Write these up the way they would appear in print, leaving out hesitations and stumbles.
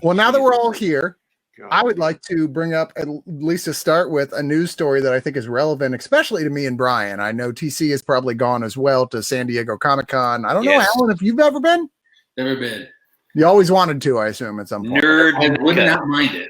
Well, now that we're all here, I would like to bring up, at least to start with, a news story that I think is relevant, especially to me and Brian. I know TC has probably gone as well to San Diego Comic-Con. I don't know, Alan, if you've ever been? Never been. You always wanted to, I assume, at some point. Nerd. I would not mind it.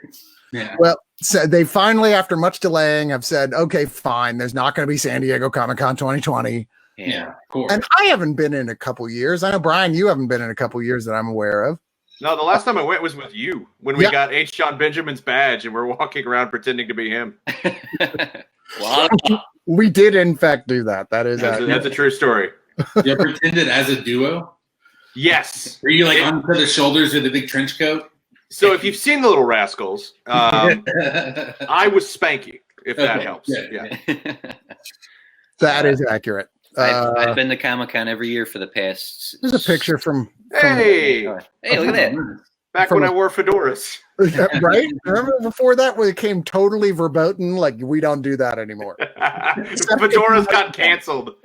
Yeah. Well, so they finally, after much delaying, have said, okay, fine, there's not going to be San Diego Comic-Con 2020. Yeah, of course. And I haven't been in a couple years. I know, Brian, you haven't been in a couple years that I'm aware of. No, the last time I went was with you when we got H. John Benjamin's badge and we're walking around pretending to be him. We did, in fact, do that. That's a true story. You pretended as a duo? Yes. Were you like on the shoulders with a big trench coat? So if you've seen The Little Rascals, I was Spanky, if that helps. Yeah. That is accurate. I've been to Comic-Con every year for the past. There's a picture from Hey, look at that. Back when I wore fedoras. Right? Remember before that when it came totally verboten? Like, we don't do that anymore. Fedoras got canceled.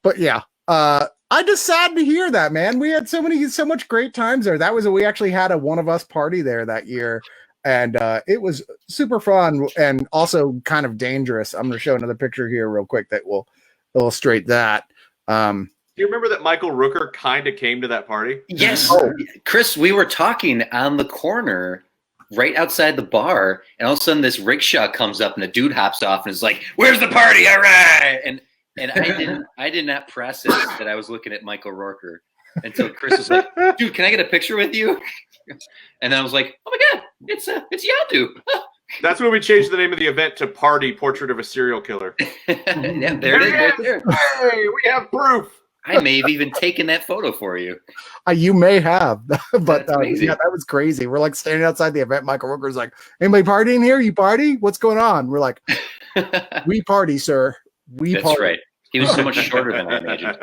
But yeah, I just sad to hear that, man. We had so much great times there. We actually had a One of Us party there that year. And it was super fun and also kind of dangerous. I'm going to show another picture here real quick that will illustrate that. Do you remember that Michael Rooker kind of came to that party? Yes. Chris, we were talking on the corner right outside the bar, and all of a sudden this rickshaw comes up and a dude hops off and is like, "Where's the party? All right." And I did not process that I was looking at Michael Rooker until Chris was like, "Dude, can I get a picture with you?" And I was like, "Oh my God, it's Yadu." That's when we changed the name of the event to Party Portrait of a Serial Killer. Yeah, there it is right there. Hey, we have proof. I may have even taken that photo for you. You may have, but yeah, that was crazy. We're like standing outside the event. Michael Rooker's like, "Anybody partying here? You party? What's going on?" We're like, "We party, sir. That's party." right. He was so much shorter than I imagined.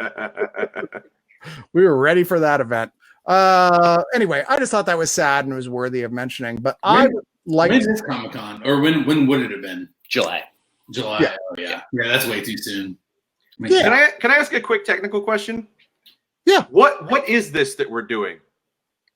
We were ready for that event. Anyway, I just thought that was sad and it was worthy of mentioning. But I would like when is this Comic-Con, or when would it have been? July. Yeah. Oh, yeah. That's way too soon. Can I ask a quick technical question? Yeah. What is this that we're doing?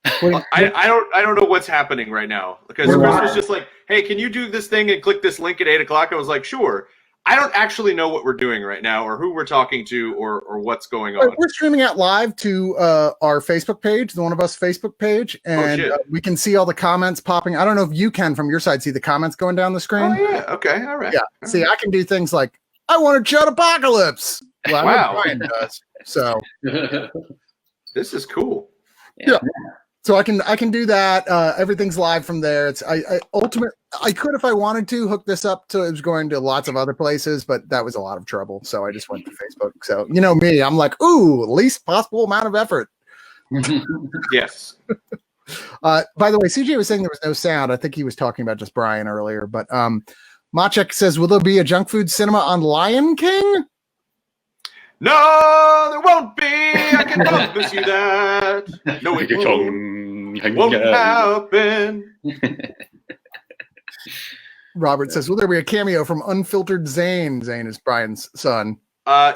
I don't know what's happening right now, because Chris was just like, "Hey, can you do this thing and click this link at 8:00?" I was like, "Sure." I don't actually know what we're doing right now, or who we're talking to, or what's going on. We're streaming out live to our Facebook page, the One of Us Facebook page, and we can see all the comments popping. I don't know if you can from your side see the comments going down the screen. Oh yeah, okay, all right. Yeah, see, I can do things like I want to chat Apocalypse. Well, wow, Brian does. So this is cool. Yeah. So I can do that. Everything's live from there. I could, if I wanted to, hook this up to it was going to lots of other places, but that was a lot of trouble. So I just went to Facebook. So you know me, I'm like, ooh, least possible amount of effort. Yes. By the way, CJ was saying there was no sound. I think he was talking about just Brian earlier. But Machek says, will there be a junk food cinema on Lion King? No, there won't be. I can promise you that. No, it won't happen. Robert says, will there be a cameo from Unfiltered Zane? Zane is Brian's son.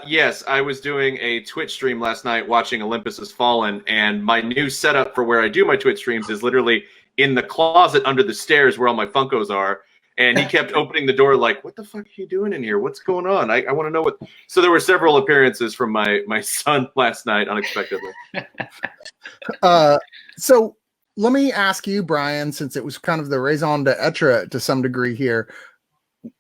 Yes, I was doing a Twitch stream last night watching Olympus Has Fallen, and my new setup for where I do my Twitch streams is literally in the closet under the stairs where all my Funkos are. And he kept opening the door like, what the fuck are you doing in here? What's going on? I want to know what. So there were several appearances from my son last night unexpectedly. So let me ask you, Brian, since it was kind of the raison d'etre to some degree here.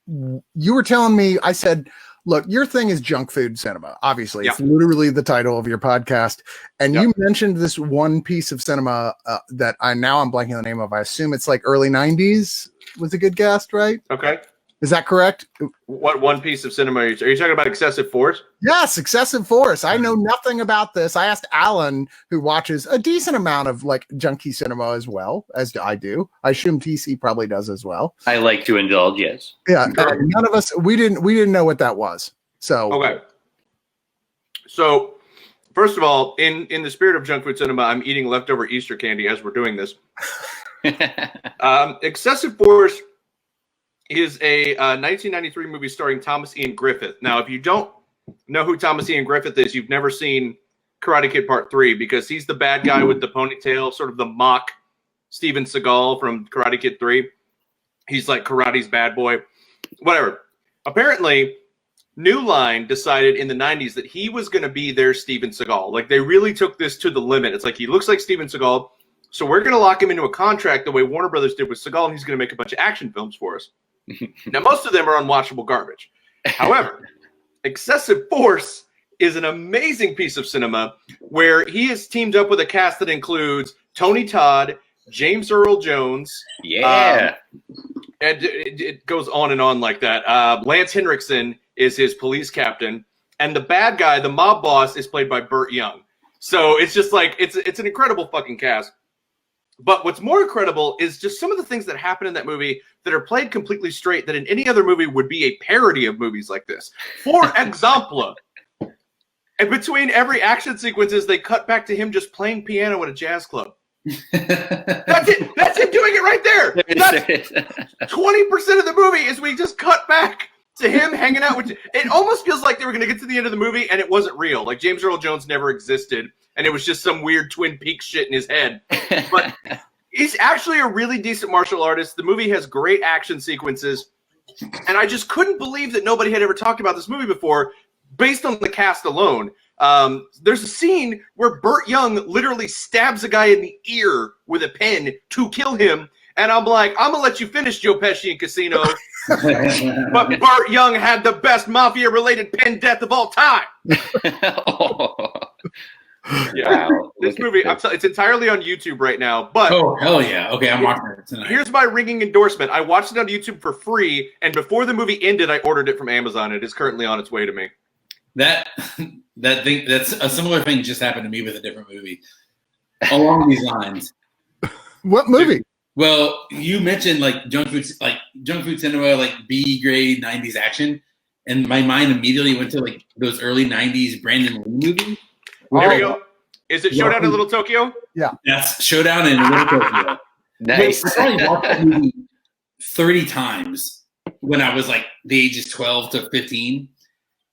You were telling me, I said, look, your thing is junk food cinema. Obviously, it's literally the title of your podcast. And you mentioned this one piece of cinema that I'm blanking on the name of. I assume it's like early 90s was a good guess, right? Okay. Is that correct? What one piece of cinema are you talking about? Excessive Force? Yes, Excessive Force. I know nothing about this. I asked Alan, who watches a decent amount of like junky cinema as well as I do. I assume TC probably does as well. I like to indulge, yes. Yeah, none of us. We didn't know what that was. So okay. So first of all, in the spirit of junk food cinema, I'm eating leftover Easter candy as we're doing this. Excessive Force is a 1993 movie starring Thomas Ian Griffith. Now, if you don't know who Thomas Ian Griffith is, you've never seen Karate Kid Part 3 because he's the bad guy with the ponytail, sort of the mock Steven Seagal from Karate Kid 3. He's like karate's bad boy. Whatever. Apparently, New Line decided in the 90s that he was going to be their Steven Seagal. Like, they really took this to the limit. It's like, he looks like Steven Seagal, so we're going to lock him into a contract the way Warner Brothers did with Seagal, and he's going to make a bunch of action films for us. Now, most of them are unwatchable garbage. However, Excessive Force is an amazing piece of cinema where he has teamed up with a cast that includes Tony Todd, James Earl Jones. Yeah. And it goes on and on like that. Lance Henriksen is his police captain. And the bad guy, the mob boss, is played by Burt Young. So it's just like, it's an incredible fucking cast. But what's more incredible is just some of the things that happen in that movie that are played completely straight that in any other movie would be a parody of movies like this. For example, and between every action sequences, they cut back to him just playing piano at a jazz club. That's it. That's him doing it right there. That's 20% of the movie is we just cut back to him hanging out with you. It almost feels like they were going to get to the end of the movie and it wasn't real. Like James Earl Jones never existed and it was just some weird Twin Peaks shit in his head. But he's actually a really decent martial artist. The movie has great action sequences. And I just couldn't believe that nobody had ever talked about this movie before based on the cast alone. There's a scene where Burt Young literally stabs a guy in the ear with a pen to kill him. And I'm like, I'm going to let you finish Joe Pesci in Casino. But Burt Young had the best mafia-related pen death of all time. Yeah, wow. This movie, it's entirely on YouTube right now. But oh, hell yeah. Okay, I'm watching it tonight. Here's my ringing endorsement. I watched it on YouTube for free, and before the movie ended, I ordered it from Amazon. It is currently on its way to me. That's a similar thing just happened to me with a different movie along these lines. What movie? Well, you mentioned like junk food cinema, like B grade 90s action, and my mind immediately went to like those early 90s Brandon Lee movies. There we go. Is it Showdown in Little Tokyo? Yeah. That's Showdown in Little Tokyo. Nice. I probably watched that movie 30 times when I was like the ages 12 to 15.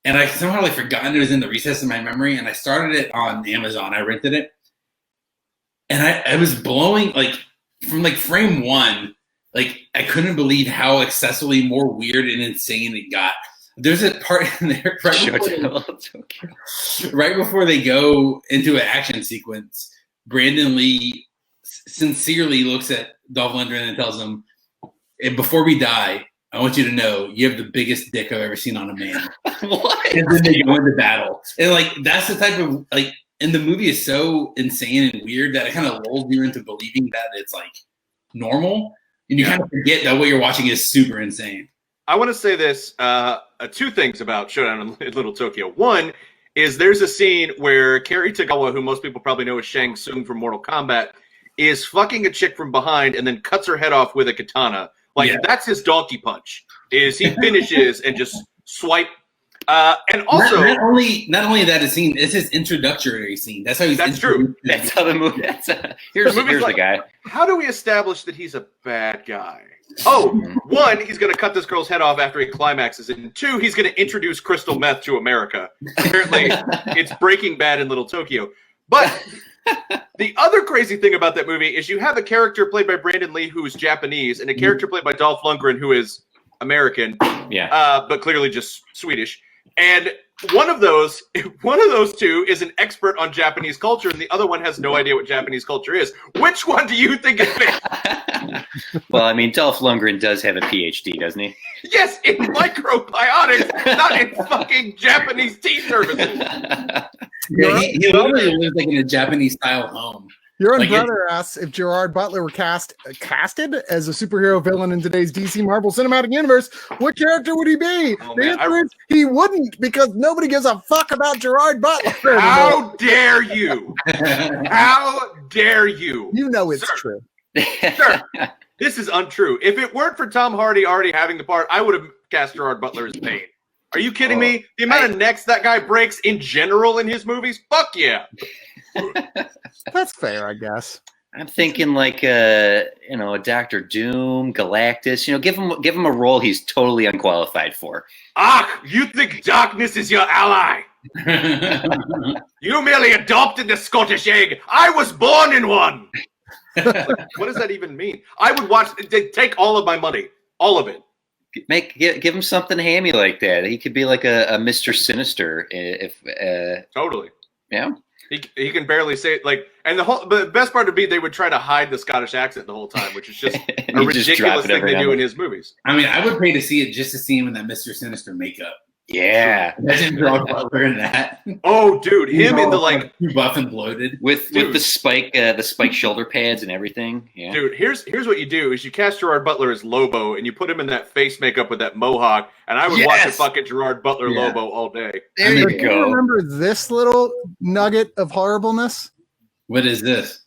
And I somehow like forgotten it was in the recess of my memory. And I started it on Amazon. I rented it. And I was blowing like from like frame one, like I couldn't believe how excessively more weird and insane it got. There's a part in there right before they go into an action sequence. Brandon Lee sincerely looks at Dolph Lundgren and tells him, "And before we die, I want you to know you have the biggest dick I've ever seen on a man." What? And then they go into battle. And like that's the type of like, and the movie is so insane and weird that it kind of lulls you into believing that it's like normal. And you kind of forget that what you're watching is super insane. I want to say this, two things about Showdown in Little Tokyo. One is there's a scene where Kerry Tagawa, who most people probably know as Shang Tsung from Mortal Kombat, is fucking a chick from behind and then cuts her head off with a katana. Like, that's his donkey punch, is he finishes and just swipe. And also... Not only that is scene, it's his introductory scene. That's how he's... That's true. That's how the movie... Here's the guy. How do we establish that he's a bad guy? Oh, one, he's going to cut this girl's head off after he climaxes. And two, he's going to introduce crystal meth to America. Apparently, it's Breaking Bad in Little Tokyo. But the other crazy thing about that movie is you have a character played by Brandon Lee who is Japanese and a character played by Dolph Lundgren who is American, but clearly just Swedish. And one of those two is an expert on Japanese culture, and the other one has no idea what Japanese culture is. Which one do you think is fake? Well, I mean, Dolph Lundgren does have a PhD, doesn't he? Yes, in microbiotics, not in fucking Japanese tea services. Yeah, he literally lives like in a Japanese-style home. Your own brother asks if Gerard Butler were casted as a superhero villain in today's DC Marvel Cinematic Universe, what character would he be? The answer is he wouldn't, because nobody gives a fuck about Gerard Butler. How dare you? How dare you? You know it's true. Sir, this is untrue. If it weren't for Tom Hardy already having the part, I would have cast Gerard Butler as Bane. Are you kidding me? The amount of necks that guy breaks in general in his movies? Fuck yeah. That's fair, I guess. I'm thinking like a Dr. Doom, Galactus. Give him a role he's totally unqualified for. You think darkness is your ally? You merely adopted the Scottish egg. I was born in one. Like, what does that even mean? I would watch. Take all of my money, all of it. Give him something hammy like that. He could be like a Mr. Sinister if Totally. Yeah. He can barely say it, like, and the best part would be they would try to hide the Scottish accent the whole time, which is just a ridiculous thing they do in his movies. I mean, I would pay to see it just to see him in that Mr. Sinister makeup. Yeah. Imagine Gerard Butler in that. Oh, dude, him in the like buff and bloated with the spike shoulder pads and everything. Yeah. Dude, here's what you do: is you cast Gerard Butler as Lobo, and you put him in that face makeup with that mohawk, and I would watch a fucking Gerard Butler Lobo all day. There you go. Do you remember this little nugget of horribleness? What is this?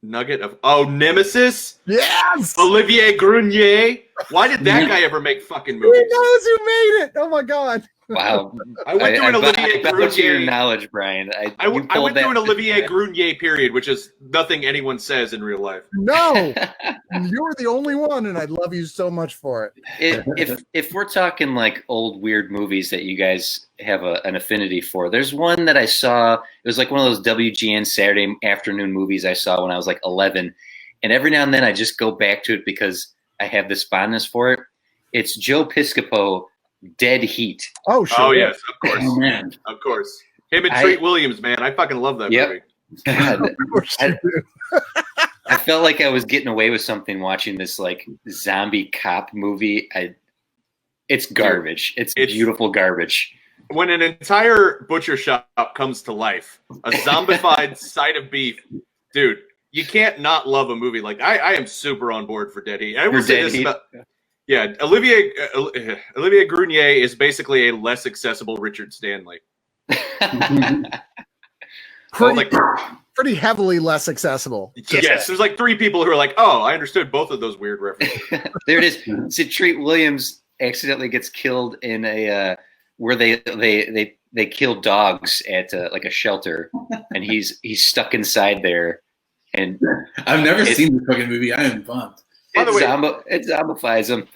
Nugget of Nemesis? Yes! Olivier Grunier? Why did that guy ever make fucking movies? Who knows who made it? Oh my god. Wow. I went through an Olivier Grunier. Your Grunier knowledge, Brian. I went through an Olivier Grunier period, which is nothing anyone says in real life. No. You're the only one, and I'd love you so much for it. If we're talking like old weird movies that you guys have an affinity for, there's one that I saw. It was like one of those WGN Saturday afternoon movies I saw when I was like 11. And every now and then I just go back to it because I have this fondness for it. It's Joe Piscopo, Dead Heat. Oh, sure. Oh, yes, of course. Oh, man. Of course. Him and Treat Williams, man. I fucking love that movie. God, I felt like I was getting away with something watching this like zombie cop movie. It's garbage. It's beautiful garbage. When an entire butcher shop comes to life, a zombified side of beef, dude, you can't not love a movie like I am super on board for Dead Heat. I will say this about Olivier Grunier is basically a less accessible Richard Stanley. Pretty heavily less accessible. Yes, there's like 3 people who are like, oh, I understood both of those weird references. There it is. So Treat Williams accidentally gets killed in a where they kill dogs at like a shelter, and he's stuck inside there. And I've never seen this fucking movie. I am bummed. By the way, it zombifies him.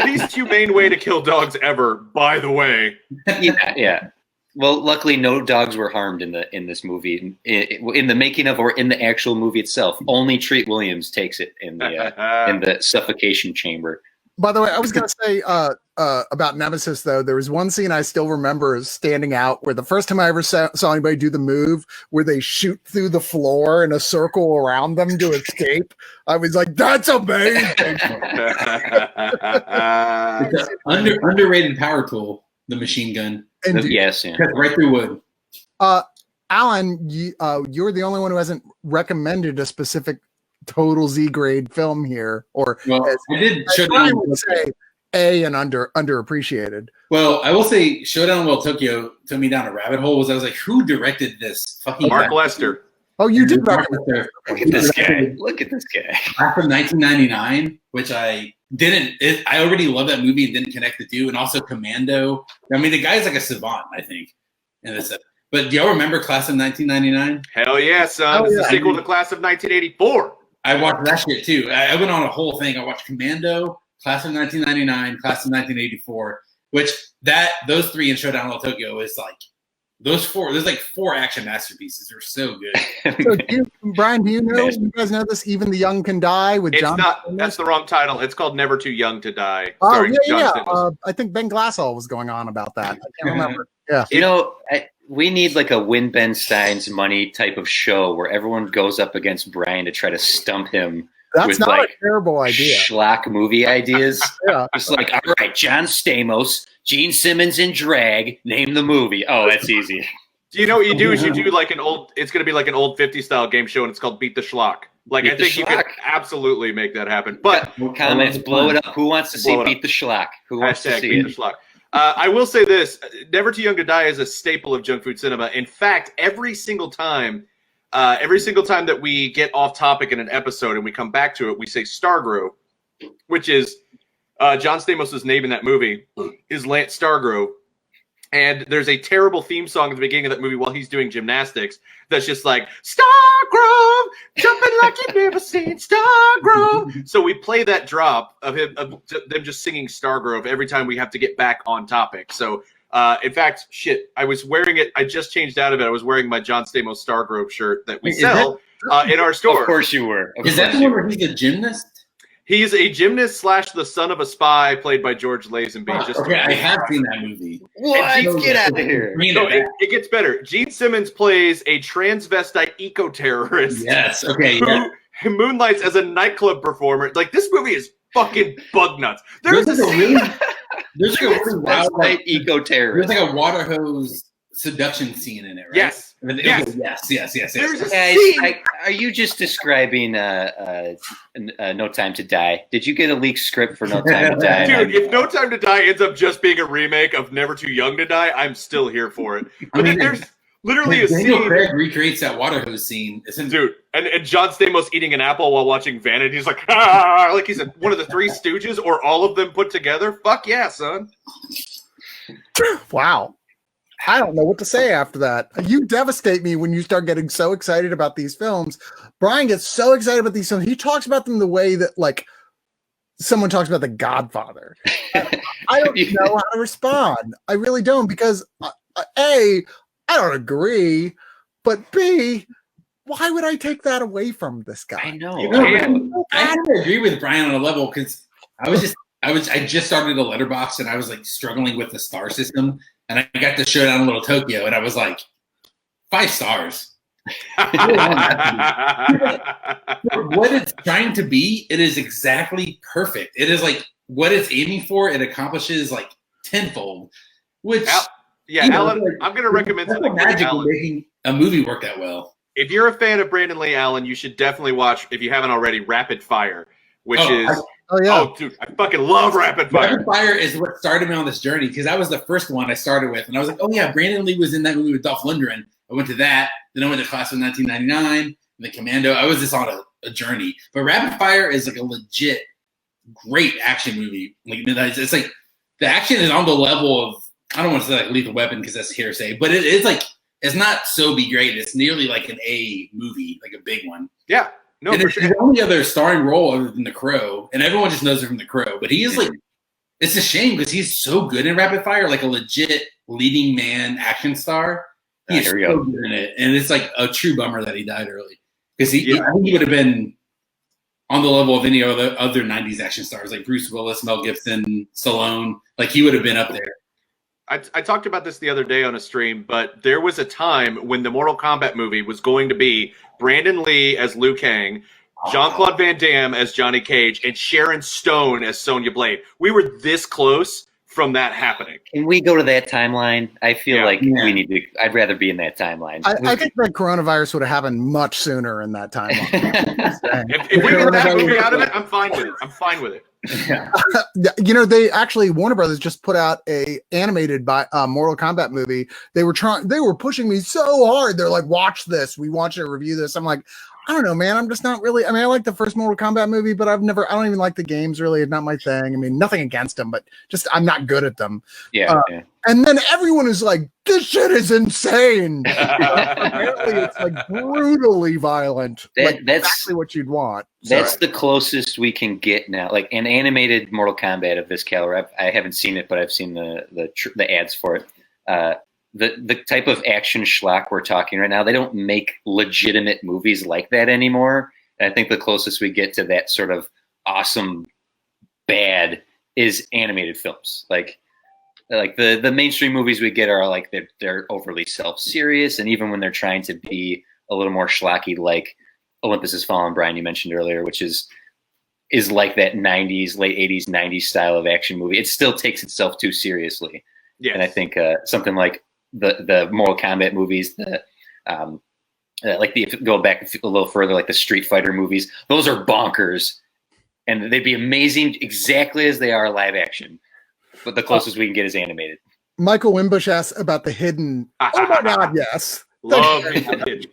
Least humane way to kill dogs ever, by the way. Yeah. Well, luckily, no dogs were harmed in this movie, in the making of or in the actual movie itself. Only Treat Williams takes it in the suffocation chamber. By the way, I was going to say about Nemesis, though, there was one scene I still remember standing out where the first time I ever saw anybody do the move where they shoot through the floor in a circle around them to escape. I was like, that's amazing. It's an underrated power tool, the machine gun. Yes, yeah. Right through wood. Alan, you're the only one who hasn't recommended a specific total Z grade film here, or I did Showdown would say A and underappreciated. Well, I will say Showdown in Little Tokyo took me down a rabbit hole. I was like, who directed this fucking Mark Lester? Oh, you did recommend recommend. Look at this guy. Look at this guy. Back from 1999, which I didn't. I already love that movie and didn't connect the two, and also Commando. I mean, the guy's like a savant, I think. And it's but do y'all remember Class of 1999? Hell yeah, son! It's the sequel to Class of 1984. I watched that shit too. I went on a whole thing. I watched Commando, Class of 1999, Class of 1984, which those 3 in Showdown in Little Tokyo is like those 4. There's like 4 action masterpieces. They're so good. So, Brian, do you know? You guys know this? Even the Young Can Die with John. That's the wrong title. It's called Never Too Young to Die. Oh yeah. I think Ben Glassall was going on about that. I can't remember. Yeah. You know, we need like a Win Ben Stein's Money type of show where everyone goes up against Brian to try to stump him. That's with not like a terrible idea. Schlock movie ideas. Yeah. It's like, all right, John Stamos, Gene Simmons in drag, name the movie. Oh, that's easy. You know what you do is you do like it's going to be like an old 50s style game show, and it's called Beat the Schlock. Like, I think you could absolutely make that happen. But comments, blow it up. Who wants to see Beat the Schlock? Who wants to see Beat the Schlock? I will say this: Never Too Young to Die is a staple of junk food cinema. In fact, every single time that we get off topic in an episode and we come back to it, we say Stargrove, which is John Stamos' name in that movie is Lance Stargrove. And there's a terrible theme song at the beginning of that movie while he's doing gymnastics that's just like, Stargrove, jumping like you've never seen Stargrove. So we play that drop of them just singing Stargrove every time we have to get back on topic. So In fact, shit, I was wearing it. I just changed out of it. I was wearing my John Stamos Stargrove shirt that we sell in our store. Of course you were. Is that the one where he's a gymnast? He's a gymnast / the son of a spy, played by George Lazenby. Okay, I have seen that movie. What? Get out of here. No, it gets better. Gene Simmons plays a transvestite eco-terrorist. Yes, okay. Who moonlights as a nightclub performer. Like, this movie is fucking bug nuts. There's like a really wild eco-terrorist. There's like a water hose seduction scene in it, right? Yes. Yes. Guys, are you just describing No Time to Die? Did you get a leaked script for No Time to Die? Dude, if No Time to Die ends up just being a remake of Never Too Young to Die, I'm still here for it. But there's literally a Daniel scene. Craig recreates that water hose scene. Dude, and John Stamos eating an apple while watching Vanity. He's like, ah, like he's one of the Three Stooges or all of them put together. Fuck yeah, son. Wow. I don't know what to say after that. You devastate me when you start getting so excited about these films. Brian gets so excited about these films. He talks about them the way that, like, someone talks about The Godfather. I don't know how to respond. I really don't, because A, I don't agree, but B, why would I take that away from this guy? I know. I have to agree with Brian on a level, because I just started a letterbox and I was like struggling with the star system, and I got to Showdown Little Tokyo and I was like, 5 stars. What it's trying to be, it is exactly perfect. It is like what it's aiming for, it accomplishes like tenfold. Which Alan, like, I'm gonna recommend something. Magic of making a movie work that well. If you're a fan of Brandon Lee Allen, you should definitely watch, if you haven't already, Rapid Fire, which is dude, I fucking love Rapid Fire. Rapid Fire is what started me on this journey, because that was the first one I started with, and I was like, oh yeah, Brandon Lee was in that movie with Dolph Lundgren. I went to that, then I went to Class of 1999, and then Commando. I was just on a journey. But Rapid Fire is like a legit great action movie. Like, it's like the action is on the level of, I don't want to say like Lethal Weapon because that's hearsay, but it's like, it's not so be great. It's nearly like an A movie, like a big one. Yeah. No, and for it's sure. the only other starring role other than The Crow, and everyone just knows it from The Crow. But he is like, it's a shame because he's so good in Rapid Fire, like a legit leading man action star. He's so good in it, and it's like a true bummer that he died early, because I think he would have been on the level of any other 90s action stars, like Bruce Willis, Mel Gibson, Stallone. Like, he would have been up there. I talked about this the other day on a stream, but there was a time when the Mortal Kombat movie was going to be Brandon Lee as Liu Kang, Jean-Claude Van Damme as Johnny Cage, and Sharon Stone as Sonya Blade. We were this close from that happening. Can we go to that timeline? I feel like we need to. I'd rather be in that timeline. I think that coronavirus would have happened much sooner in that timeline. if we get that movie out of it, I'm fine with it. I'm fine with it. Yeah. You know, they actually, Warner Brothers just put out a animated Mortal Kombat movie. They were pushing me so hard. They're like, watch this. We want you to review this. I'm like, I don't know, man. I'm just not really, I mean, I like the first Mortal Kombat movie, but I don't even like the games really. It's not my thing. I mean, nothing against them, but just, I'm not good at them. Yeah. And then everyone is like, this shit is insane. Apparently it's like brutally violent. That's exactly what you'd want. That's the closest we can get now. Like an animated Mortal Kombat of this caliber. I haven't seen it, but I've seen the ads for it. The type of action schlock we're talking right now, they don't make legitimate movies like that anymore. And I think the closest we get to that sort of awesome bad is animated films. Like the mainstream movies we get are like they're overly self-serious, and even when they're trying to be a little more schlocky, like Olympus Has Fallen, Brian, you mentioned earlier, which is like that 90s, late 80s, 90s style of action movie. It still takes itself too seriously. Yeah. And I think something like the Mortal Kombat movies, go back a little further, like the Street Fighter movies, those are bonkers, and they'd be amazing exactly as they are live action. But the closest we can get is animated. Michael Wimbush asks about The Hidden. Oh my God, yes. Love Hidden.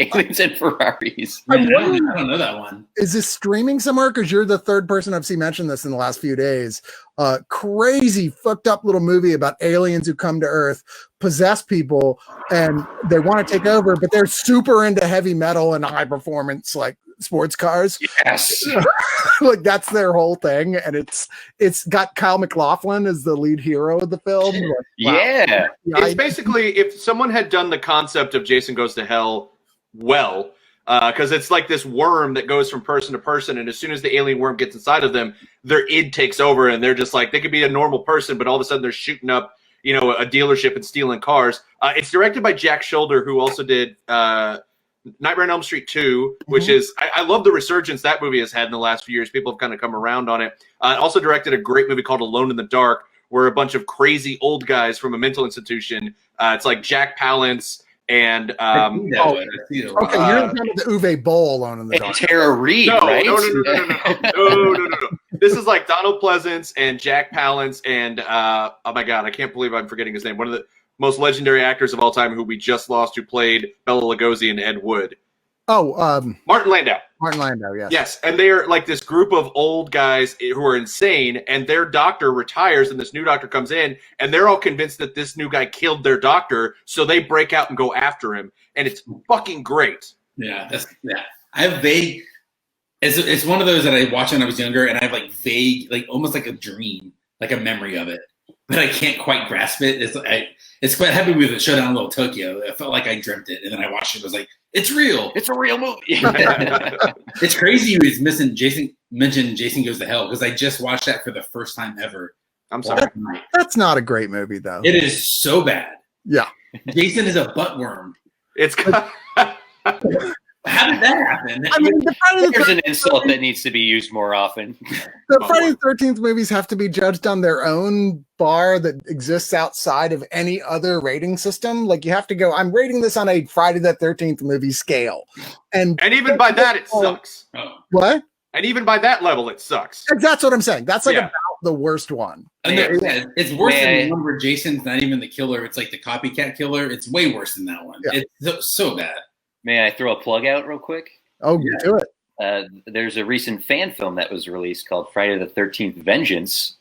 Aliens and Ferraris. I don't know that one. Is this streaming somewhere? Because you're the third person I've seen mention this in the last few days. Crazy, fucked up little movie about aliens who come to Earth, possess people, and they want to take over, but they're super into heavy metal and high performance, like sports cars. Yes. Like that's their whole thing, and it's got Kyle MacLachlan as the lead hero of the film. Like, wow. Yeah. It's basically if someone had done the concept of Jason Goes to Hell well, because it's like this worm that goes from person to person, and as soon as the alien worm gets inside of them, their id takes over, and they're just like, they could be a normal person, but all of a sudden they're shooting up, you know, a dealership and stealing cars. It's directed by Jack Shoulder, who also did Nightmare on Elm Street 2, which is, I love the resurgence that movie has had in the last few years. People have kind of come around on it. Also directed a great movie called Alone in the Dark, where a bunch of crazy old guys from a mental institution, it's like Jack Palance and okay, you're talking about the Uwe Boll Alone in the Dark. Tara Reid, right? No. This is like Donald Pleasance and Jack Palance and oh my god, I can't believe I'm forgetting his name. One of the most legendary actors of all time, who we just lost, who played Bela Lugosi and Ed Wood. Martin Landau. Yes. Yes, and they are like this group of old guys who are insane, and their doctor retires, and this new doctor comes in, and they're all convinced that this new guy killed their doctor, so they break out and go after him, and it's fucking great. Yeah. I have vague. It's one of those that I watched when I was younger, and I have like vague, like almost like a dream, like a memory of it, but I can't quite grasp it. It's quite happy with the Showdown in Little Tokyo. I felt like I dreamt it, and then I watched it. I was like, it's real. It's a real movie. It's crazy you mentioned Jason Goes to Hell, because I just watched that for the first time ever. I'm sorry. That's not a great movie, though. It is so bad. Yeah. Jason is a buttworm. It's How did that happen? I mean, There's an insult that needs to be used more often. The Friday the 13th movies have to be judged on their own bar that exists outside of any other rating system. Like, you have to go, I'm rating this on a Friday the 13th movie scale. And even by that, it sucks. What? And even by that level, it sucks. That's what I'm saying. That's like about the worst one. It's worse than the one where Jason's not even the killer. It's like the copycat killer. It's way worse than that one. Yeah. It's so bad. May I throw a plug out real quick? Oh, yeah. Do it. There's a recent fan film that was released called Friday the 13th Vengeance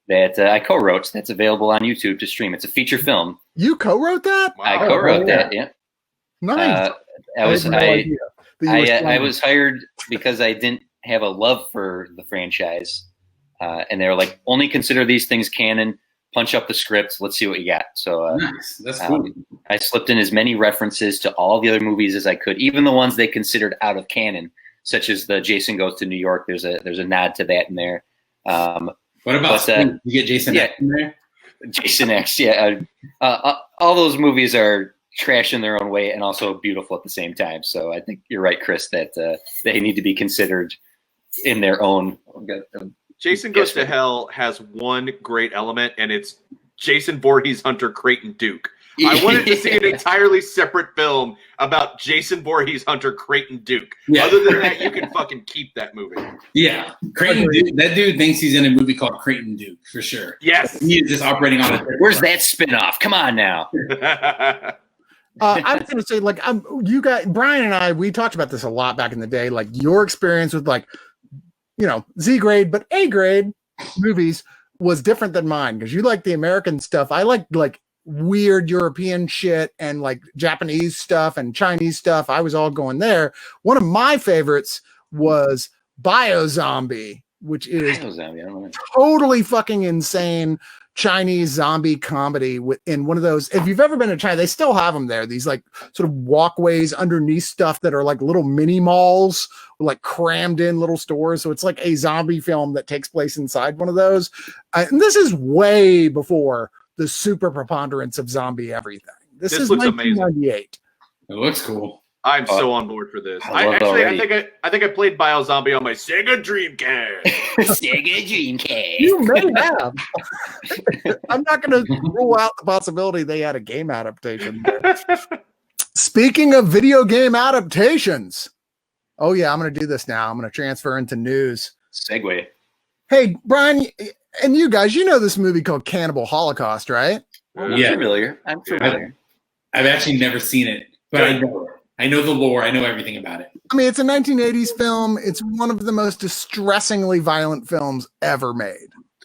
that I co-wrote. That's available on YouTube to stream. It's a feature film. You co-wrote that? Wow. I co-wrote that, yeah. Nice. I was hired because I didn't have a love for the franchise. And they were like, only consider these things canon. Punch up the script. Let's see what you got. So nice. That's cool. I slipped in as many references to all the other movies as I could, even the ones they considered out of canon, such as the Jason Goes to New York. There's a nod to that in there. What about you get Jason X in there? Jason X, yeah. All those movies are trash in their own way and also beautiful at the same time. So I think you're right, Chris, that they need to be considered in their own. Jason Goes to Hell has one great element, and it's Jason Voorhees Hunter Creighton Duke. I wanted to see an entirely separate film about Jason Voorhees Hunter Creighton Duke. Yeah. Other than that, you can fucking keep that movie. Yeah. Creighton Duke. That dude thinks he's in a movie called Creighton Duke, for sure. Yes. He is just operating on it. Where's that spinoff? Come on now. I was going to say, like, you guys, Brian and I, we talked about this a lot back in the day, like your experience with, like, you know, Z grade, but A grade movies was different than mine, because you like the American stuff. I like weird European shit and like Japanese stuff and Chinese stuff. I was all going there. One of my favorites was Biozombie, which is totally fucking insane Chinese zombie comedy in one of those. If you've ever been to China, they still have them there. These like sort of walkways underneath stuff that are like little mini malls, like crammed in little stores. So it's like a zombie film that takes place inside one of those. And this is way before the super preponderance of zombie everything. This is looks 1998. amazing. It looks cool. I'm so on board for this. I think I played Biozombie on my Sega Dreamcast. Sega Dreamcast. You may have. I'm not going to rule out the possibility they had a game adaptation there. Speaking of video game adaptations, oh yeah, I'm going to do this now. I'm going to transfer into news. Segue. Hey, Brian, and you guys, you know this movie called Cannibal Holocaust, right? I'm familiar. I've actually never seen it, but I know it. I know the lore. I know everything about it. I mean, it's a 1980s film. It's one of the most distressingly violent films ever made.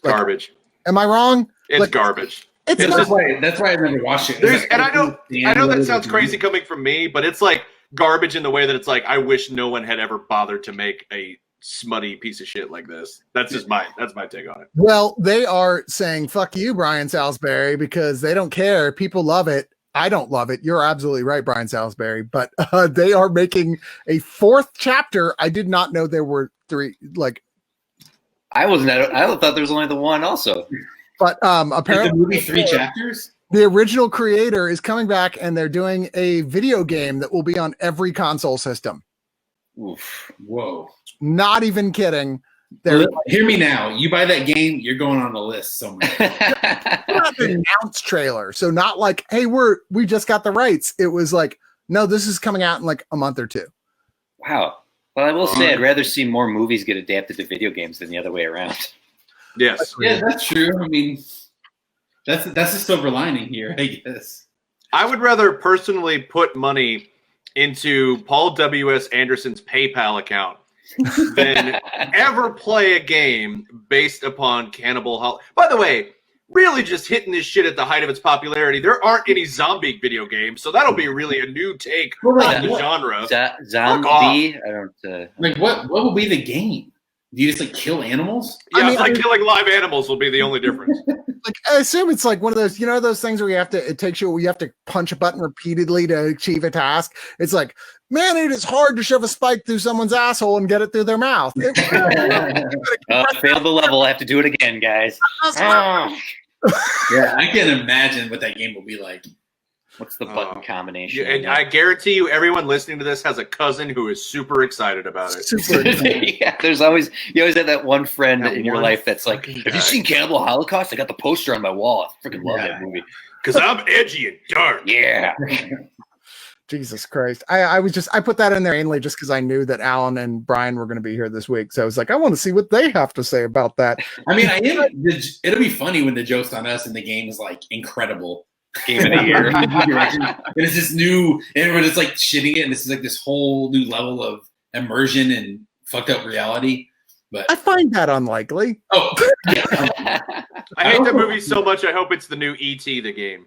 Like, garbage. Am I wrong? It's garbage. It's that's why I've never watched it. And I know that sounds crazy coming from me, but it's like garbage in the way that it's like, I wish no one had ever bothered to make a smutty piece of shit like this. That's my take on it. Well, they are saying fuck you, Brian Salisbury, because they don't care. People love it. I don't love it. You're absolutely right, Brian Salisbury. But they are making a 4th chapter. I did not know there were 3. Like, I thought there was only the one also. But apparently, the movie 3 chapters. The original creator is coming back, and they're doing a video game that will be on every console system. Oof. Whoa. Not even kidding. Hear me now. You buy that game, you're going on the list somewhere. Not an announced trailer, so not like, hey, we just got the rights. It was like, no, this is coming out in like a month or 2. Wow. Well, I will say I'd rather see more movies get adapted to video games than the other way around. Yes. Yeah, that's true. I mean, that's a silver lining here, I guess. I would rather personally put money into Paul W.S. Anderson's PayPal account than ever play a game based upon Cannibal Holocaust. By the way, really just hitting this shit at the height of its popularity. There aren't any zombie video games, so that'll be really a new take on the genre. Zombie? I don't. Like, what will be the game? Do you just like kill animals? Yeah, it's like killing live animals will be the only difference. Like, I assume it's like one of those, those things where you have to punch a button repeatedly to achieve a task. It's like, man, it is hard to shove a spike through someone's asshole and get it through their mouth. Failed the level. I have to do it again, guys. Yeah, I can imagine what that game will be like. What's the button combination? And I guarantee you, everyone listening to this has a cousin who is super excited about it. Yeah, you always have that one friend in your life that's like, have you seen Cannibal Holocaust? I got the poster on my wall. I freaking love that movie. Because I'm edgy and dark. Yeah. Jesus Christ. I put that in there mainly just because I knew that Alan and Brian were going to be here this week. So I was like, I want to see what they have to say about that. I mean, it'll be funny when the joke's on us and the game is like incredible. Game of the year. And it's this new, and everyone's just like shitting it, and this is like this whole new level of immersion and fucked up reality. But I find that unlikely. Oh, yeah. I hate that movie so much. I hope it's the new E.T. the game.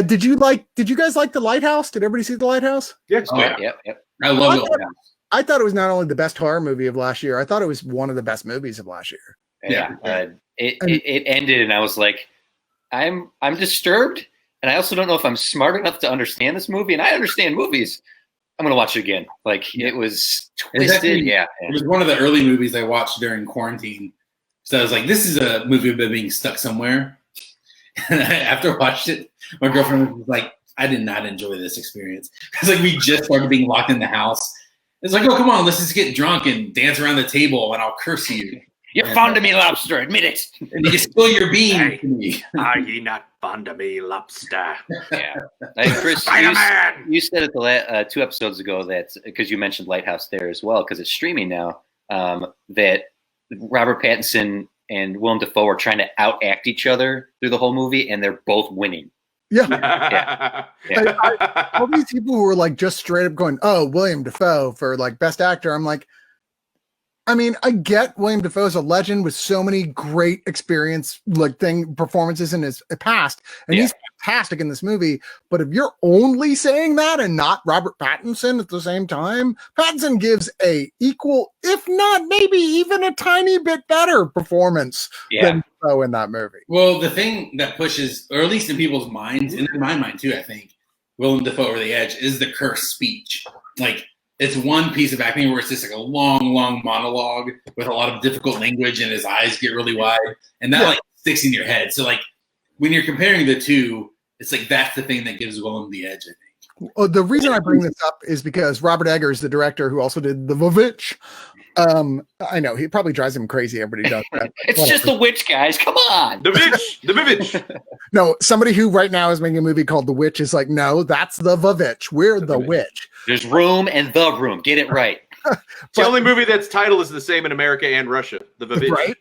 Did you guys like The Lighthouse? Did everybody see The Lighthouse? Yes. Oh, yeah. Yep. I love it. I thought it was not only the best horror movie of last year, I thought it was one of the best movies of last year. Yeah. It ended, and I was like, I'm disturbed, and I also don't know if I'm smart enough to understand this movie, and I understand movies. I'm gonna watch it again. Like, it was twisted. It was one of the early movies I watched during quarantine. So I was like, this is a movie about being stuck somewhere. And after I watched it, my girlfriend was like, I did not enjoy this experience. It's like we just started being locked in the house. It's like, oh, come on, let's just get drunk and dance around the table, and I'll curse you. You're fond of me, lobster. Admit it. And you spill your bean to me. Are ye not fond of me, lobster? Yeah. Hey, Chris, you said it the 2 episodes ago that, because you mentioned Lighthouse there as well, because it's streaming now, that Robert Pattinson and Willem Dafoe are trying to outact each other through the whole movie, and they're both winning. Yeah. All these people who were like just straight up going, oh, William Dafoe for like best actor. I'm like, I mean, I get William Dafoe's a legend with so many great performances in his past, and he's fantastic in this movie. But if you're only saying that and not Robert Pattinson at the same time, Pattinson gives a equal, if not maybe even a tiny bit better performance than Dafoe in that movie. Well, the thing that pushes, or at least in people's minds, and in my mind too, I think, Willem Dafoe over the edge is the cursed speech. Like, it's one piece of acting where it's just like a long, long monologue with a lot of difficult language, and his eyes get really wide, and that like sticks in your head. So like when you're comparing the two, it's like that's the thing that gives Willem the edge, I think. Well, the reason I bring this up is because Robert Eggers, the director who also did The Vavitch, I know he probably drives him crazy. Everybody does that. It's just The Witch, guys. Come on. The Vavitch. No, somebody who right now is making a movie called The Witch is like, no, that's The Vavitch. We're the Witch. There's Room and The Room. Get it right. The only movie that's title is the same in America and Russia. The Vavitch. Right.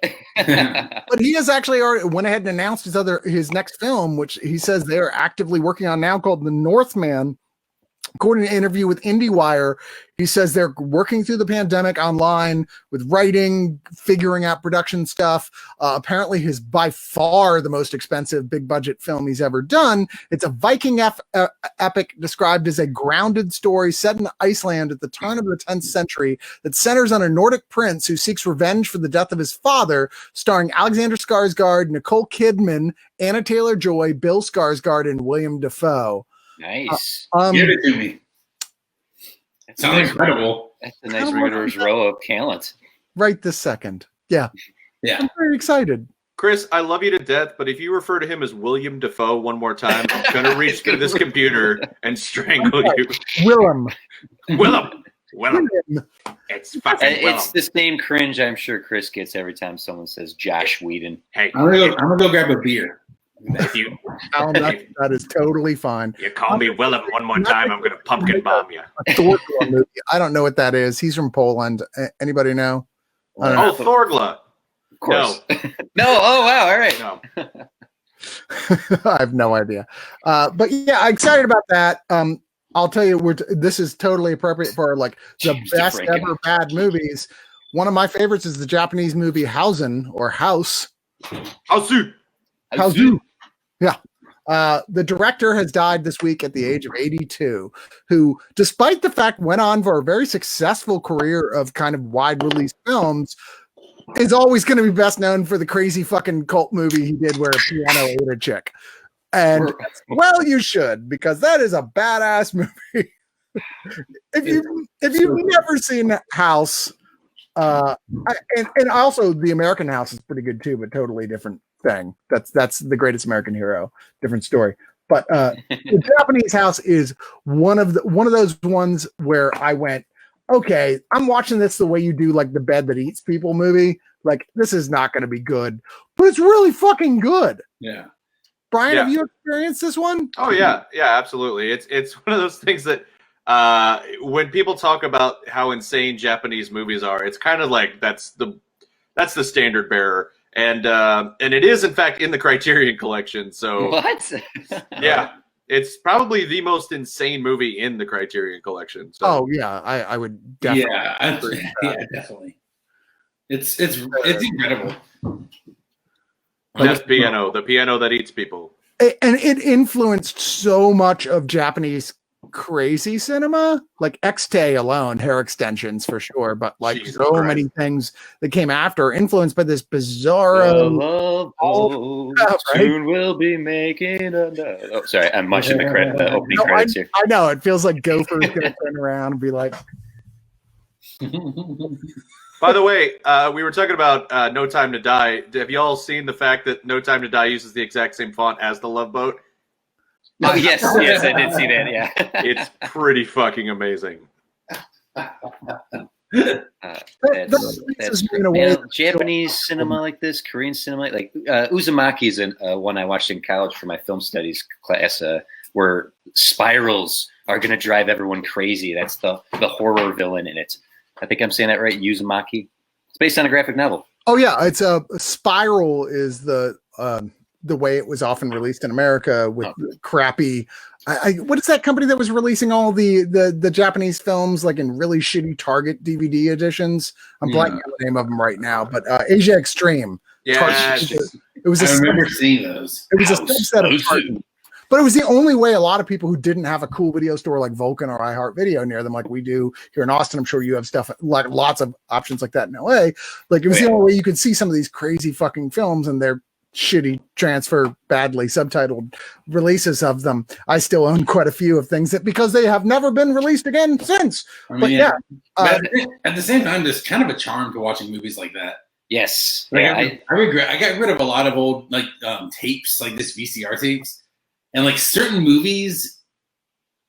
But he has actually already went ahead and announced his next film, which he says they're actively working on now, called The Northman. According to an interview with IndieWire, he says they're working through the pandemic online with writing, figuring out production stuff. Apparently, his by far the most expensive big budget film he's ever done. It's a Viking epic described as a grounded story set in Iceland at the turn of the 10th century that centers on a Nordic prince who seeks revenge for the death of his father, starring Alexander Skarsgård, Nicole Kidman, Anna Taylor-Joy, Bill Skarsgård, and William Dafoe. Nice. Give it to me. Sounds incredible. That's a nice rigorous row of talent. Right this second. Yeah. I'm very excited. Chris, I love you to death, but if you refer to him as William Dafoe one more time, I'm going to reach through this computer and strangle you. Willem. It's fucking Willem. It's the same cringe I'm sure Chris gets every time someone says Josh Whedon. Hey, I'm gonna go grab a beer. If you, that is totally fine. You call me Willem one more time, I'm going to pumpkin bomb you. Thorgla movie. I don't know what that is. He's from Poland. Anybody know? Oh, Thorgla. Of course. No. Oh, wow. All right. No. I have no idea. But yeah, I'm excited about that. I'll tell you, this is totally appropriate for like the best ever bad movies. One of my favorites is the Japanese movie Hausen or House. Hausu. Yeah. The director has died this week at the age of 82, who, despite the fact went on for a very successful career of kind of wide release films, is always going to be best known for the crazy fucking cult movie he did where a piano ate a chick. And well, you should, because that is a badass movie. if you've never seen House, and also the American House is pretty good too, but totally different thing. That's The Greatest American Hero, different story. But the Japanese House is one of those ones where I went, okay, I'm watching this the way you do like the Bed That Eats People movie. Like, this is not going to be good, but it's really fucking good. Yeah. Brian, have you experienced this one? Oh yeah, absolutely. It's one of those things that when people talk about how insane Japanese movies are, it's kind of like that's the standard bearer, and it is in fact in the Criterion Collection. So what? Yeah, it's probably the most insane movie in the Criterion Collection. So. Oh yeah, I would definitely. Yeah, definitely. It's incredible. That's piano, the piano that eats people. And it influenced so much of Japanese crazy cinema, like X-Tay alone, hair extensions for sure, but like Jesus so Christ. Many things that came after, influenced by this bizarro. Soon we'll be making another. Oh, sorry, I'm mushing the opening credits here. I know it feels like Gopher's gonna turn around and be like. By the way, we were talking about No Time to Die. Have you all seen the fact that No Time to Die uses the exact same font as The Love Boat? Oh, yes, I did see that, yeah. It's pretty fucking amazing. Japanese cinema like this, Korean cinema, like Uzumaki is one I watched in college for my film studies class, where spirals are going to drive everyone crazy. That's the horror villain in it. I think I'm saying that right, Uzumaki. It's based on a graphic novel. Oh yeah, it's a Spiral is the way it was often released in America with crappy. What is that company that was releasing all the Japanese films like in really shitty Target DVD editions? I'm blanking on the name of them right now, but Asia Extreme. Yeah, it was. I remember seeing those. It was a subset of Target. But it was the only way a lot of people who didn't have a cool video store like Vulcan or iHeartVideo near them, like we do here in Austin. I'm sure you have stuff like lots of options like that in LA. Like it was the only way you could see some of these crazy fucking films and their shitty transfer, badly subtitled releases of them. I still own quite a few of things that because they have never been released again since. But at the same time, there's kind of a charm to watching movies like that. Yes. Like, I got rid of a lot of old like tapes, like this VCR tapes. And like certain movies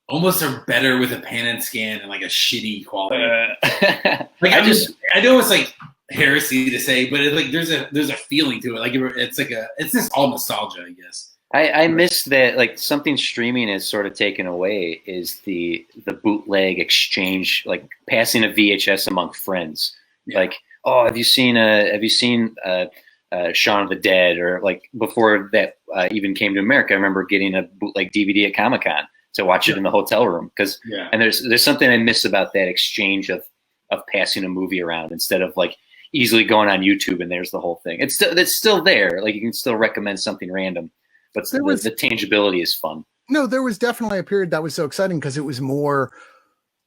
almost are better with a pan and scan and like a shitty quality. Like I know it's like heresy to say, but like there's a feeling to it. Like it's just all nostalgia, I guess. I miss that. Like something streaming has sort of taken away is the bootleg exchange, like passing a VHS among friends. Yeah. Like, oh, have you seen Shaun of the Dead, or like before that even came to America, I remember getting a bootleg DVD at Comic-Con. to watch it in the hotel room. Yeah. And there's something I miss about that exchange of passing a movie around instead of like easily going on YouTube and there's the whole thing. It's still there. Like you can still recommend something random, but the tangibility is fun. No, there was definitely a period that was so exciting because it was more.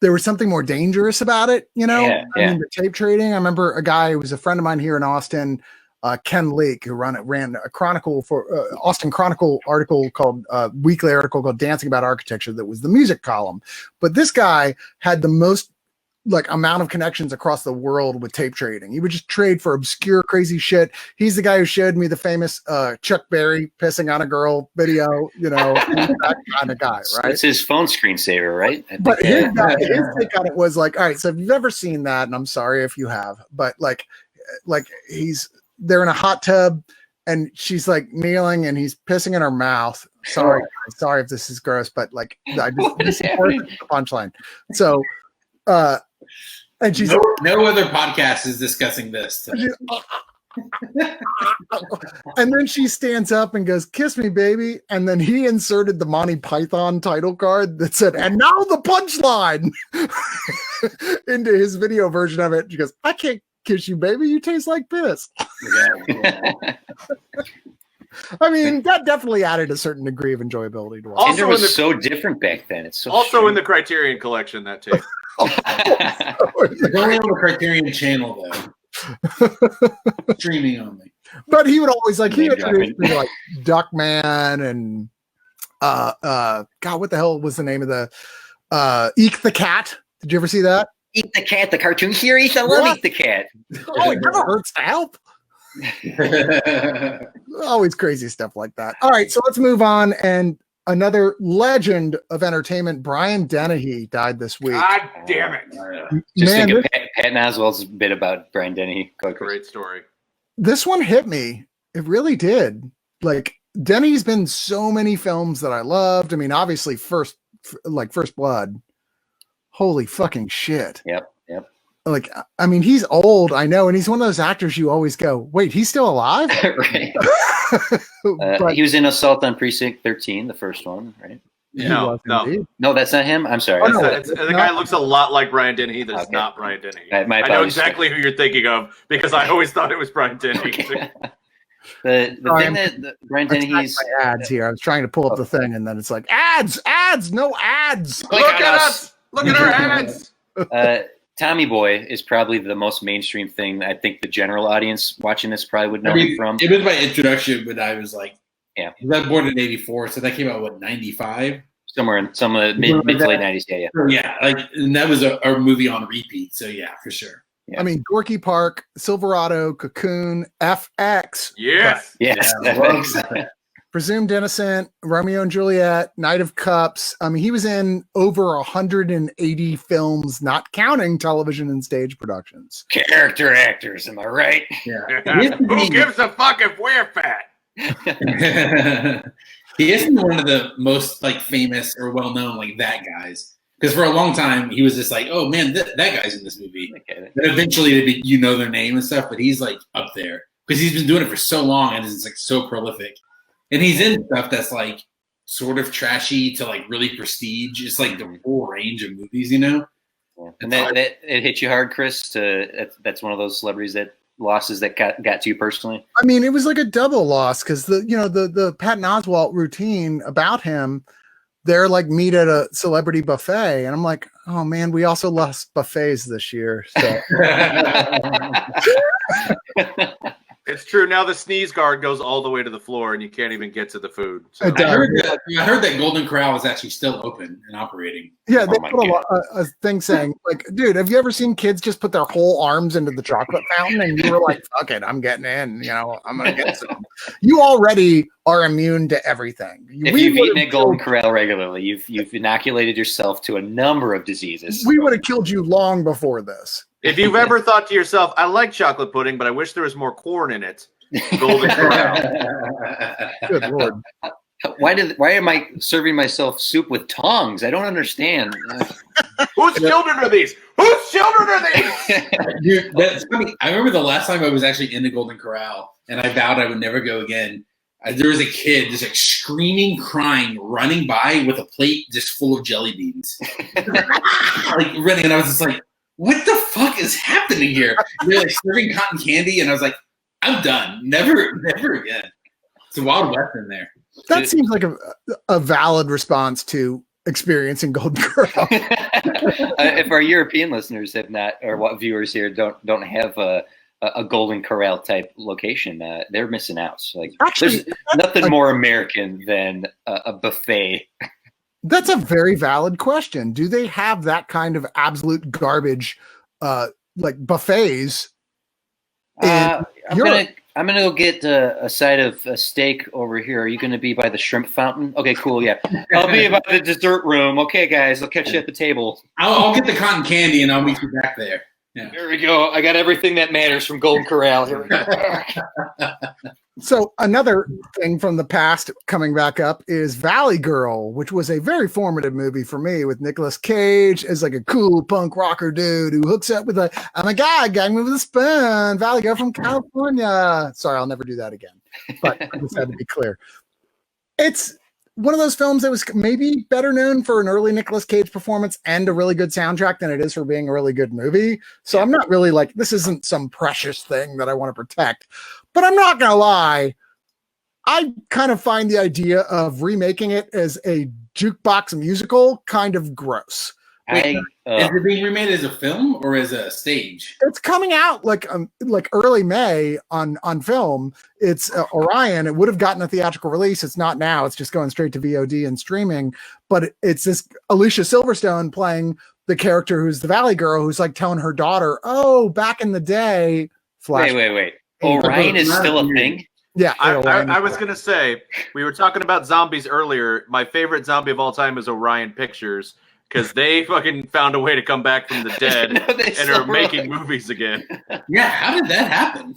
There was something more dangerous about it, you know. Yeah, I mean, the tape trading. I remember a guy who was a friend of mine here in Austin, Ken Leake, who ran a Chronicle for Austin Chronicle article called weekly article called "Dancing About Architecture" that was the music column. But this guy had the most amount of connections across the world with tape trading. He would just trade for obscure, crazy shit. He's the guy who showed me the famous Chuck Berry pissing on a girl video, you know, that kind of guy, right? It's his phone screensaver, right? But his take on it was like, all right, so if you've ever seen that, and I'm sorry if you have, but like they're in a hot tub and she's like kneeling and he's pissing in her mouth. Sorry if this is gross, but like this is the punchline. So and she's no other podcast is discussing this. And then she stands up and goes, "Kiss me, baby." And then he inserted the Monty Python title card that said, "And now the punchline," into his video version of it. She goes, "I can't kiss you, baby. You taste like piss." I mean, that definitely added a certain degree of enjoyability to it. And it was so different back then. It's so also in the Criterion collection, that tape. It's only on the Criterion channel, though. Streaming only. But he would always he introduced me to like Duckman and God, what the hell was the name of the Eek the Cat? Did you ever see that? Eek the Cat, the cartoon series. I love Eek the Cat. Oh, it never hurts to help. Always crazy stuff like that. All right, so let's move on. And another legend of entertainment, Brian Dennehy, died this week. God damn it! Just think of Patton Oswalt's bit about Brian Dennehy. Great story. This one hit me. It really did. Like, Dennehy's been so many films that I loved. I mean, obviously, First Blood. Holy fucking shit. Yep. Like, I mean, he's old, I know, and he's one of those actors you always go, wait, he's still alive? Right. But he was in Assault on Precinct 13, the first one, right? No, that's not him. I'm sorry. The guy looks a lot that Brian Dennehy. That's not Brian Dennehy. I know exactly who you're thinking of because I always thought it was Brian Dennehy. Okay. The thing that Brian Dennehy's ads here. I was trying to pull up the thing, and then it's like ads, no ads. Look at us. Look at our ads. Tommy Boy is probably the most mainstream thing. I think the general audience watching this probably would know him from. It was my introduction when I was like, I was born in '84, so that came out 95, somewhere in some of the mid to late '90s. Yeah, and that was a movie on repeat. So yeah, for sure. Yeah. I mean, Gorky Park, Silverado, Cocoon, FX. Yes. FX. Presumed Innocent, Romeo and Juliet, Knight of Cups. I mean, he was in over 180 films, not counting television and stage productions. Character actors, am I right? Yeah. Who gives a fuck if we're fat? He isn't one of the most famous or well-known that guys. Because for a long time he was just like, oh man, that guy's in this movie. Okay. Then eventually their name and stuff, but he's up there because he's been doing it for so long and it's so prolific. And he's in stuff that's sort of trashy to really prestige. It's the full range of movies, you know. Yeah. And that it hit you hard, Chris. That's one of those celebrities losses that got to you personally. I mean, it was like a double loss because the Patton Oswalt routine about him. They're meet at a celebrity buffet, and I'm like, oh man, we also lost buffets this year. So. It's true. Now the sneeze guard goes all the way to the floor, and you can't even get to the food. So. I heard that Golden Corral is actually still open and operating. Yeah, they put a thing saying, dude, have you ever seen kids just put their whole arms into the chocolate fountain? And you were like, fuck it, I'm getting in. I'm going to get some. You already are immune to everything. If you've eaten at Golden Corral regularly, you've inoculated yourself to a number of diseases. We would have killed you long before this. If you've ever thought to yourself, I like chocolate pudding, but I wish there was more corn in it, Golden Corral. Good Lord. Why am I serving myself soup with tongs? I don't understand. Whose children are these? Whose children are these? Dude, that's funny. I remember the last time I was actually in the Golden Corral, and I vowed I would never go again. there was a kid just like screaming, crying, running by with a plate just full of jelly beans. Like running, and I was just like, what the fuck is happening here? They're like serving cotton candy, and I was like, I'm done. Never again. It's a Wild West in there. That seems like a valid response to experiencing Golden Corral. If our European listeners have not, or what viewers here don't have a Golden Corral type location, they're missing out. So, like, Actually, there's nothing more American than a buffet. That's a very valid question. Do they have that kind of absolute garbage, like buffets? I'm gonna go get a side of steak over here. Are you gonna be by the shrimp fountain? Okay, cool. Yeah, I'll be by the dessert room. Okay, guys, I'll catch you at the table. I'll get the cotton candy and I'll meet you back there. Yeah. There we go. I got everything that matters from Golden Corral. Here we go. So another thing from the past coming back up is Valley Girl, which was a very formative movie for me with Nicolas Cage as like a cool punk rocker dude who hooks up with oh my God, gang me with a spoon, Valley Girl from California. Sorry, I'll never do that again. But I just had to be clear. It's one of those films that was maybe better known for an early Nicolas Cage performance and a really good soundtrack than it is for being a really good movie. So I'm not really like, this isn't some precious thing that I want to protect. But I'm not going to lie, I kind of find the idea of remaking it as a jukebox musical kind of gross. Is it being remade as a film or as a stage? It's coming out like early May on film. It's Orion. It would have gotten a theatrical release. It's not now. It's just going straight to VOD and streaming. But it's this Alicia Silverstone playing the character who's the Valley Girl, who's like telling her daughter, "Oh, back in the day." Wait. Orion is still a thing? Yeah. I was going to say, we were talking about zombies earlier. My favorite zombie of all time is Orion Pictures, because they fucking found a way to come back from the dead and are making movies again. Yeah, how did that happen?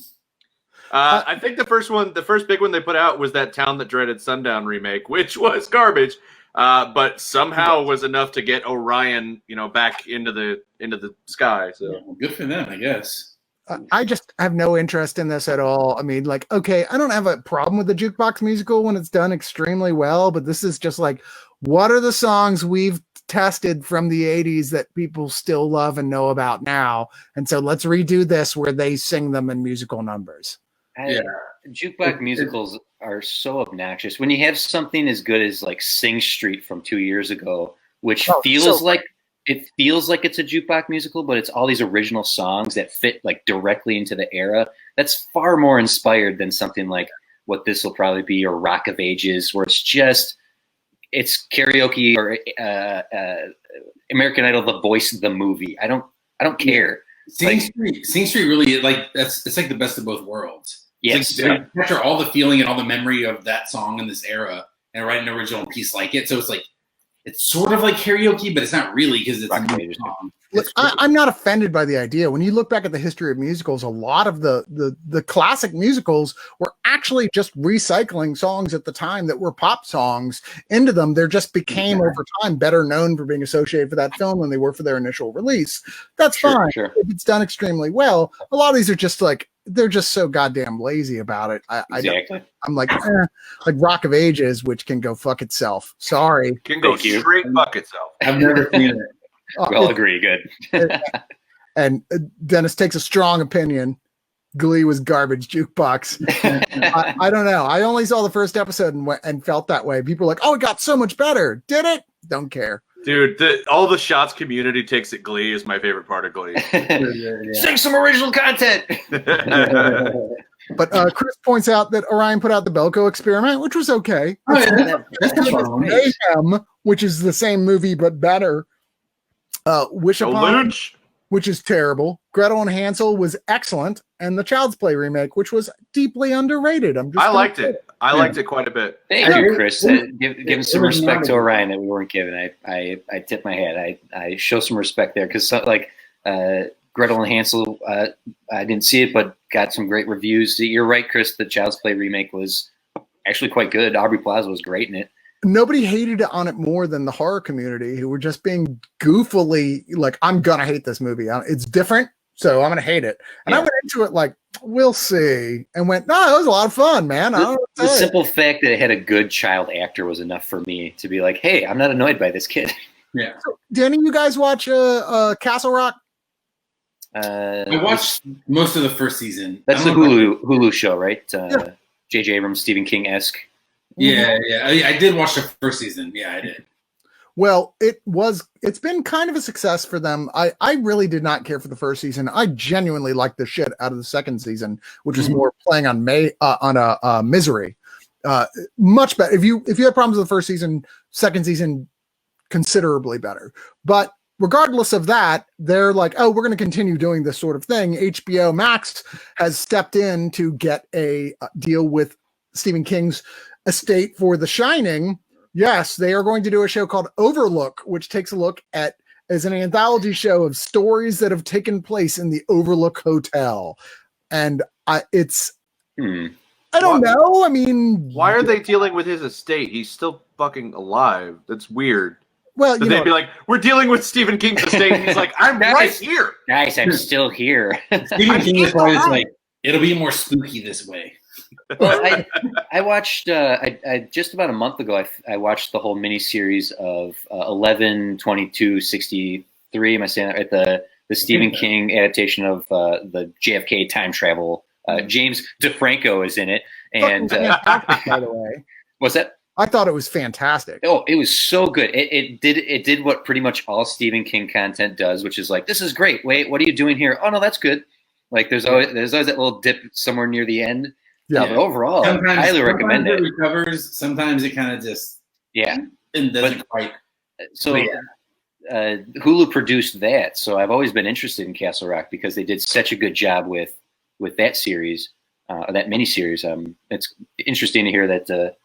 I think the first big one they put out was that Town That Dreaded Sundown remake, which was garbage, but somehow was enough to get Orion, back into the sky. So good for them, I guess. I just have no interest in this at all. I mean, like, okay, I don't have a problem with the jukebox musical when it's done extremely well, but this is just like, what are the songs we've tested from the 80s that people still love and know about now? And so let's redo this where they sing them in musical numbers. Jukebox musicals are so obnoxious. When you have something as good as like Sing Street from 2 years ago, which feels like it's a jukebox musical, but it's all these original songs that fit like directly into the era. That's far more inspired than something like what this will probably be, or Rock of Ages, where it's karaoke, or American Idol, The Voice of the movie. I don't care. Sing Street really, like, it's like the best of both worlds. Yes, like, they capture all the feeling and all the memory of that song in this era and write an original piece like it. So it's like, it's sort of like karaoke, but it's not really, because it's a new song. Look, I'm not offended by the idea. When you look back at the history of musicals, a lot of the classic musicals were actually just recycling songs at the time that were pop songs into them. They just became over time better known for being associated with that film than they were for their initial release. That's fine. Sure. If it's done extremely well, a lot of these are just like, they're just so goddamn lazy about it. I'm like Rock of Ages, which can go fuck itself. Sorry. Can go straight fuck itself. I've never seen it. We all agree. Good. And Dennis takes a strong opinion. Glee was garbage jukebox. I don't know. I only saw the first episode and felt that way. People were like, oh, it got so much better. Did it? Don't care. Dude, all the shots community takes at Glee is my favorite part of Glee. Sing some original content. But Chris points out that Orion put out the Belko Experiment, which was okay. Mayhem, which is the same movie but better. Wish Upon, which is terrible. Gretel and Hansel was excellent, and the Child's Play remake, which was deeply underrated. I liked it. I liked it quite a bit. Thank you, Chris. Give some respect to Orion that we weren't given. I tip my hat. I show some respect there, because Gretel and Hansel, I didn't see it, but got some great reviews. You're right, Chris. The Child's Play remake was actually quite good. Aubrey Plaza was great in it. Nobody hated on it more than the horror community, who were just being goofily like, I'm gonna hate this movie. It's different, so I'm gonna hate it. And I went into it like, we'll see, and went, no, it was a lot of fun, man. The simple fact that it had a good child actor was enough for me to be like, hey, I'm not annoyed by this kid. Yeah. So, Danny, you guys watch Castle Rock? I watched most of the first season. That's the Hulu show, right? J.J. Abrams, Stephen King-esque. Yeah. I did watch the first season. Yeah, I did. Well, it's been kind of a success for them. I really did not care for the first season. I genuinely liked the shit out of the second season, which is more playing on Misery. Much better. If you had problems with the first season, second season considerably better. But regardless of that, they're like, oh, we're going to continue doing this sort of thing. HBO Max has stepped in to get a deal with Stephen King's estate for The Shining. Yes, they are going to do a show called Overlook, which takes a look at as an anthology show of stories that have taken place in the Overlook Hotel. And I don't know. I mean, why are they dealing with his estate? He's still fucking alive. That's weird. Well, so they'd be like, we're dealing with Stephen King's estate. And he's like, I'm right here. Guys, I'm still here. Stephen King is probably just like, it'll be more spooky this way. Well, I watched I just about a month ago. I watched the whole miniseries of 11/22/63. Am I saying that right? The Stephen King adaptation of the JFK time travel. James DeFranco is in it, and by the way, what's that? I thought it was fantastic. Oh, it was so good. It did what pretty much all Stephen King content does, which is like, this is great. Wait, what are you doing here? Oh no, that's good. Like there's always that little dip somewhere near the end. Yeah, but overall, I highly recommend it. Recovers. Sometimes it kind of just and doesn't quite. So Hulu produced that, so I've always been interested in Castle Rock because they did such a good job with that series, that miniseries. It's interesting to hear that.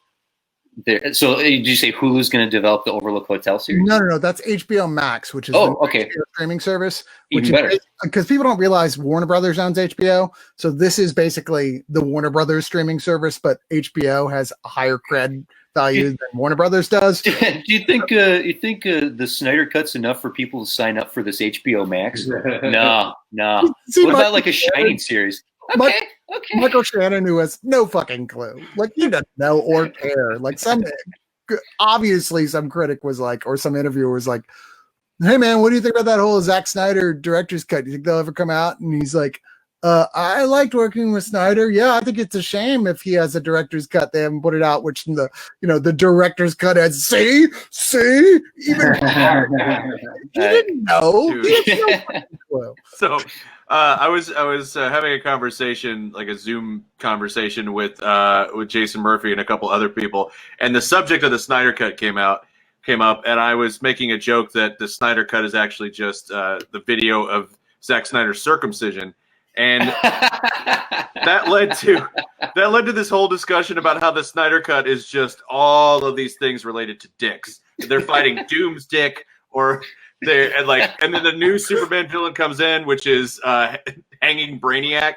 So did you say Hulu's going to develop the Overlook Hotel series? No. That's HBO Max, which is okay, streaming service. Even better, because people don't realize Warner Brothers owns HBO. So this is basically the Warner Brothers streaming service, but HBO has a higher cred value than Warner Brothers does. Do you think the Snyder Cut's enough for people to sign up for this HBO Max? No. See, what about like a Shining series? Okay. Michael Shannon, who has no fucking clue, like he doesn't know or care. Like obviously some critic was like, or some interviewer was like, "Hey man, what do you think about that whole Zack Snyder director's cut? Do you think they'll ever come out?" And he's like, "I liked working with Snyder. Yeah, I think it's a shame if he has a director's cut. They haven't put it out, which the director's cut has see, even he didn't know. He had no fucking clue." So. I was having a conversation, like a Zoom conversation with Jason Murphy and a couple other people, and the subject of the Snyder Cut came up, and I was making a joke that the Snyder Cut is actually just the video of Zack Snyder's circumcision, and that led to this whole discussion about how the Snyder Cut is just all of these things related to dicks. They're fighting Doom's dick, or and then the new Superman villain comes in, which is hanging Brainiac,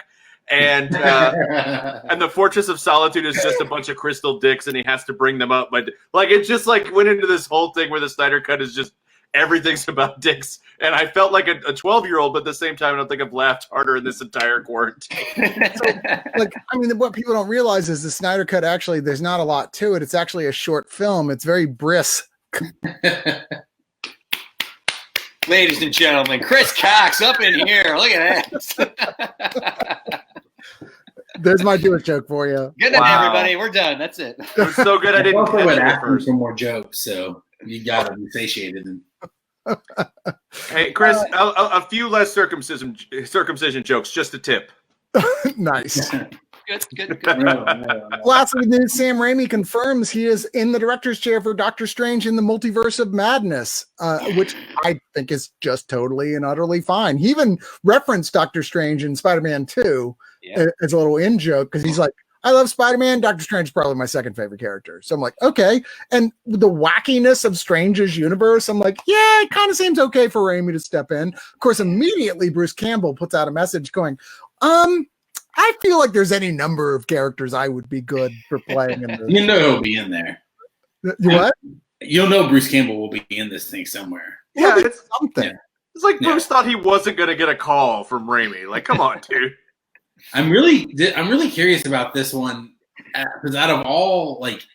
and the Fortress of Solitude is just a bunch of crystal dicks, and he has to bring them up. But like it just like went into this whole thing where the Snyder Cut is just everything's about dicks, and I felt like a 12-year-old, but at the same time, I don't think I've laughed harder in this entire quarantine. So, what people don't realize is the Snyder Cut actually there's not a lot to it. It's actually a short film. It's very brisk. Ladies and gentlemen, Chris Cox up in here. Look at that. There's my Jewish joke for you. Good night, everybody. We're done. That's it. It was so good I didn't catch it first. For more jokes, so you got to be satiated. Hey, Chris, a few less circumcision jokes. Just a tip. Nice. Good. Lastly, news: Sam Raimi confirms he is in the director's chair for Doctor Strange in the Multiverse of Madness, which I think is just totally and utterly fine. He even referenced Doctor Strange in Spider-Man 2 as a little in joke because he's like, I love Spider-Man. Doctor Strange is probably my second favorite character. So I'm like, okay. And the wackiness of Strange's universe, I'm like, yeah, it kind of seems okay for Raimi to step in. Of course, immediately Bruce Campbell puts out a message going, I feel like there's any number of characters I would be good for playing in this. You know he'll be in there. What? You'll know Bruce Campbell will be in this thing somewhere. Yeah, it's something. It's like Bruce thought he wasn't going to get a call from Raimi. Like, come on, dude. I'm really curious about this one because out of all, like,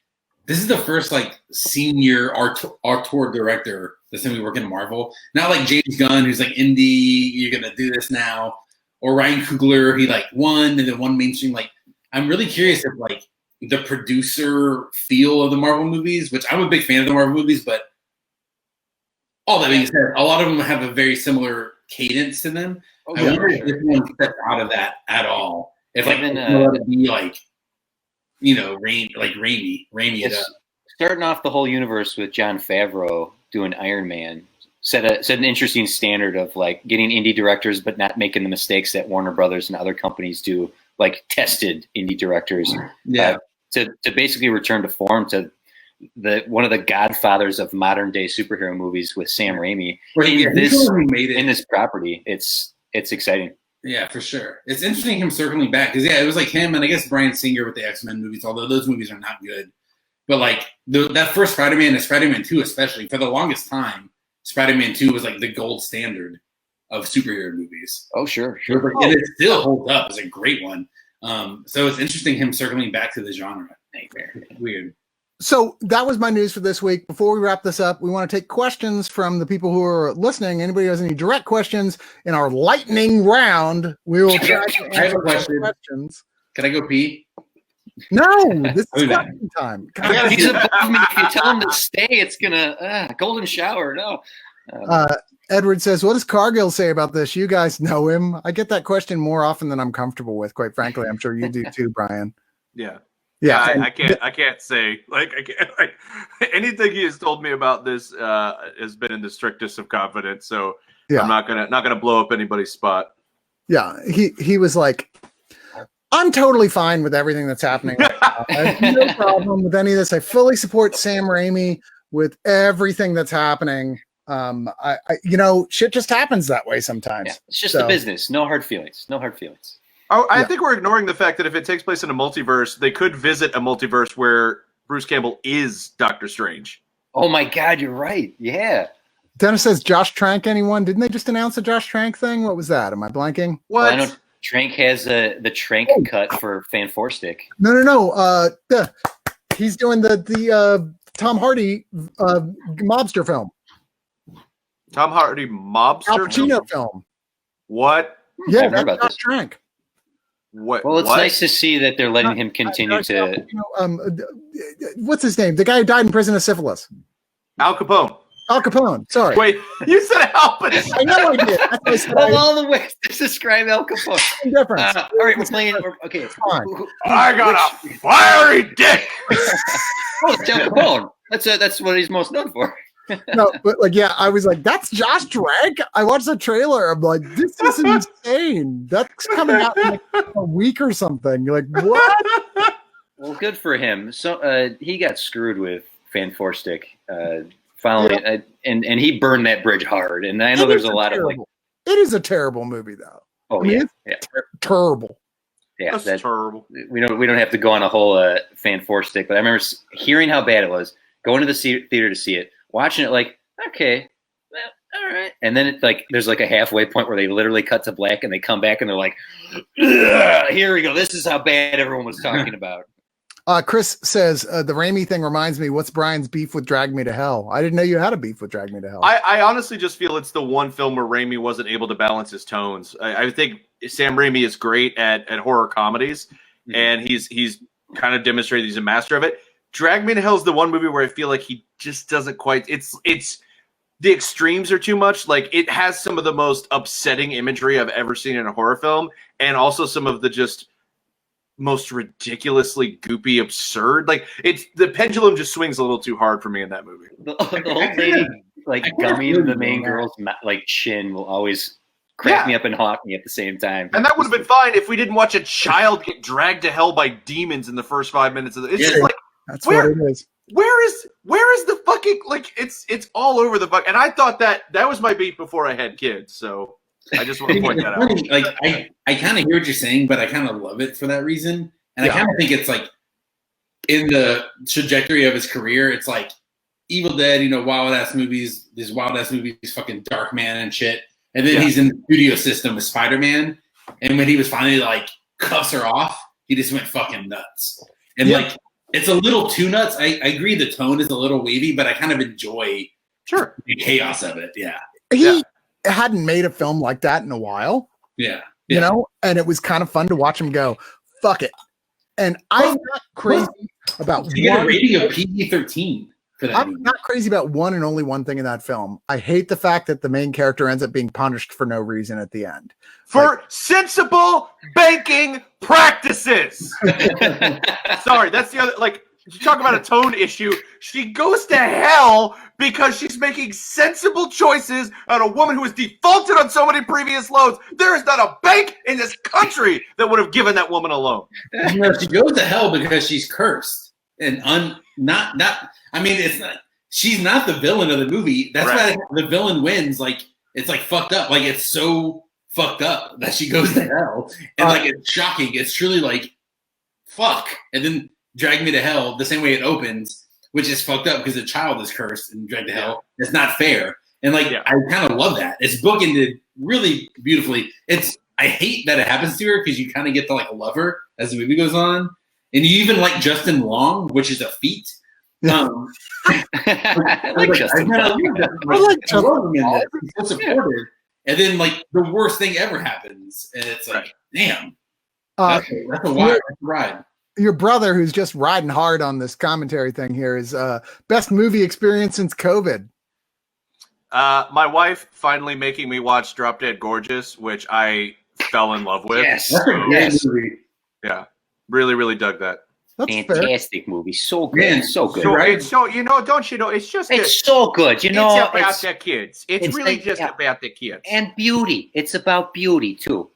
this is the first like senior auteur director that's gonna be working at Marvel. Not like James Gunn, who's like indie, you're gonna do this now, or Ryan Coogler, he like won and then one mainstream. Like, I'm really curious if like the producer feel of the Marvel movies, which I'm a big fan of the Marvel movies, but all that being said, a lot of them have a very similar cadence to them. I wonder if this one steps out of that at all. If like let it be like, you know, Raimi it up. Starting off the whole universe with Jon Favreau doing Iron Man set an interesting standard of like getting indie directors, but not making the mistakes that Warner Brothers and other companies do, like tested indie directors. To basically return to form to one of the godfathers of modern day superhero movies with Sam Raimi in this property. It's exciting. Yeah, for sure. It's interesting him circling back because it was like him and I guess Bryan Singer with the X-Men movies, although those movies are not good. But like that first Spider-Man and Spider-Man 2 especially, for the longest time, Spider-Man 2 was like the gold standard of superhero movies. Oh, sure. And it still holds up. It's a great one. So it's interesting him circling back to the genre. Weird. So that was my news for this week. Before we wrap this up, we want to take questions from the people who are listening. Anybody who has any direct questions in our lightning round, we will try to answer questions. Can I go pee? No, this is question time. He's above me. If you tell him to stay, it's gonna golden shower. No. Edward says, "What does Cargill say about this? You guys know him." I get that question more often than I'm comfortable with. Quite frankly, I'm sure you do too, Brian. Yeah. Yeah, I can't say anything he has told me about this has been in the strictest of confidence. So I'm not gonna blow up anybody's spot. Yeah, he was like, I'm totally fine with everything that's happening. I have no problem with any of this. I fully support Sam Raimi with everything that's happening. I shit just happens that way sometimes. Yeah, it's just the business. No hard feelings. Oh, I think we're ignoring the fact that if it takes place in a multiverse, they could visit a multiverse where Bruce Campbell is Doctor Strange. Oh my God, you're right. Yeah. Dennis says, Josh Trank, anyone? Didn't they just announce a Josh Trank thing? What was that? Am I blanking? What? Well, I know Trank has the Trank cut for Fan 4 Stick. No. He's doing the Tom Hardy mobster film. Tom Hardy mobster Al Pacino film. What? Yeah, that's Josh Trank. What? Well, it's nice to see that they're letting him continue to. What's his name? The guy who died in prison of syphilis. Al Capone. Al Capone. Sorry. Wait, you said Al Capone. I know I did. That's why I said all the way to describe Al Capone. Difference. All right, we're playing. Okay. I got a fiery dick. Oh, it's Al Capone. That's what he's most known for. No, but I was like, that's Josh Trank. I watched the trailer. I'm like, this is insane. That's coming out in like a week or something. You're like, what? Well, good for him. So he got screwed with Fan 4 Stick following, and he burned that bridge hard. And I know there's a lot of like. It is a terrible movie, though. Oh, it's terrible. Yeah, that's terrible. We don't have to go on a whole Fan 4 Stick, but I remember hearing how bad it was, going to the theater to see it. Watching it like, okay, well, all right. And then it's like there's like a halfway point where they literally cut to black and they come back and they're like, here we go. This is how bad everyone was talking about. Chris says, the Raimi thing reminds me, what's Brian's beef with Drag Me to Hell? I didn't know you had a beef with Drag Me to Hell. I honestly just feel it's the one film where Raimi wasn't able to balance his tones. I think Sam Raimi is great at horror comedies, and he's kind of demonstrated he's a master of it. Drag Me to Hell is the one movie where I feel like he just doesn't quite. It's the extremes are too much. Like it has some of the most upsetting imagery I've ever seen in a horror film, and also some of the just most ridiculously goopy, absurd. Like the pendulum just swings a little too hard for me in that movie. The old lady, like gummy to the main girl's like chin, will always crack me up and haunt me at the same time. And that would have been fine if we didn't watch a child get dragged to hell by demons in the first 5 minutes of it. It's just like. That's what it is. Where is the fucking it's all over the fuck. And I thought that was my beef before I had kids. So I just want to point that out. Like I kind of hear what you're saying, but I kind of love it for that reason. And I kind of think it's like in the trajectory of his career, it's like Evil Dead, wild ass movies, these wild ass movies, fucking Dark Man and shit. And then he's in the studio system with Spider-Man. And when he was finally like cuffs her off, he just went fucking nuts. And like, it's a little too nuts. I agree the tone is a little wavy, but I kind of enjoy the chaos of it. Yeah. He hadn't made a film like that in a while. Yeah. You know, and it was kind of fun to watch him go, fuck it. And I'm not crazy about you get a rating of PG-13 for that. I'm not crazy about one and only one thing in that film. I hate the fact that the main character ends up being punished for no reason at the end. For sensible banking practices. Sorry, that's the other, like, you talk about a tone issue. She goes to hell because she's making sensible choices on a woman who has defaulted on so many previous loans. There is not a bank in this country that would have given that woman a loan. She goes to hell because she's cursed and not. I mean, it's not. She's not the villain of the movie. That's why the villain wins. Like, it's like fucked up. Like, it's so fucked up that she goes to hell, and like it's shocking. It's truly like, fuck, and then drag me to hell the same way it opens, which is fucked up because the child is cursed and dragged to hell. It's not fair. And like, I kind of love that. It's bookended really beautifully. I hate that it happens to her because you kind of get to like love her as the movie goes on. And you even like Justin Long, which is a feat. I like Justin Long. I like Justin Long. He's so supportive. And then like the worst thing ever happens. And it's like, damn. That's a ride. Your brother, who's just riding hard on this commentary thing here, is best movie experience since COVID. My wife finally making me watch Drop Dead Gorgeous, which I fell in love with. Yes. Movie. Yeah. Really, really dug that. That's fantastic fair. movie. So good. Man, so good. So, it's so, you know, don't you know, it's just it's so good. You know, it's about the kids. It's really just about the kids. And beauty. It's about beauty too.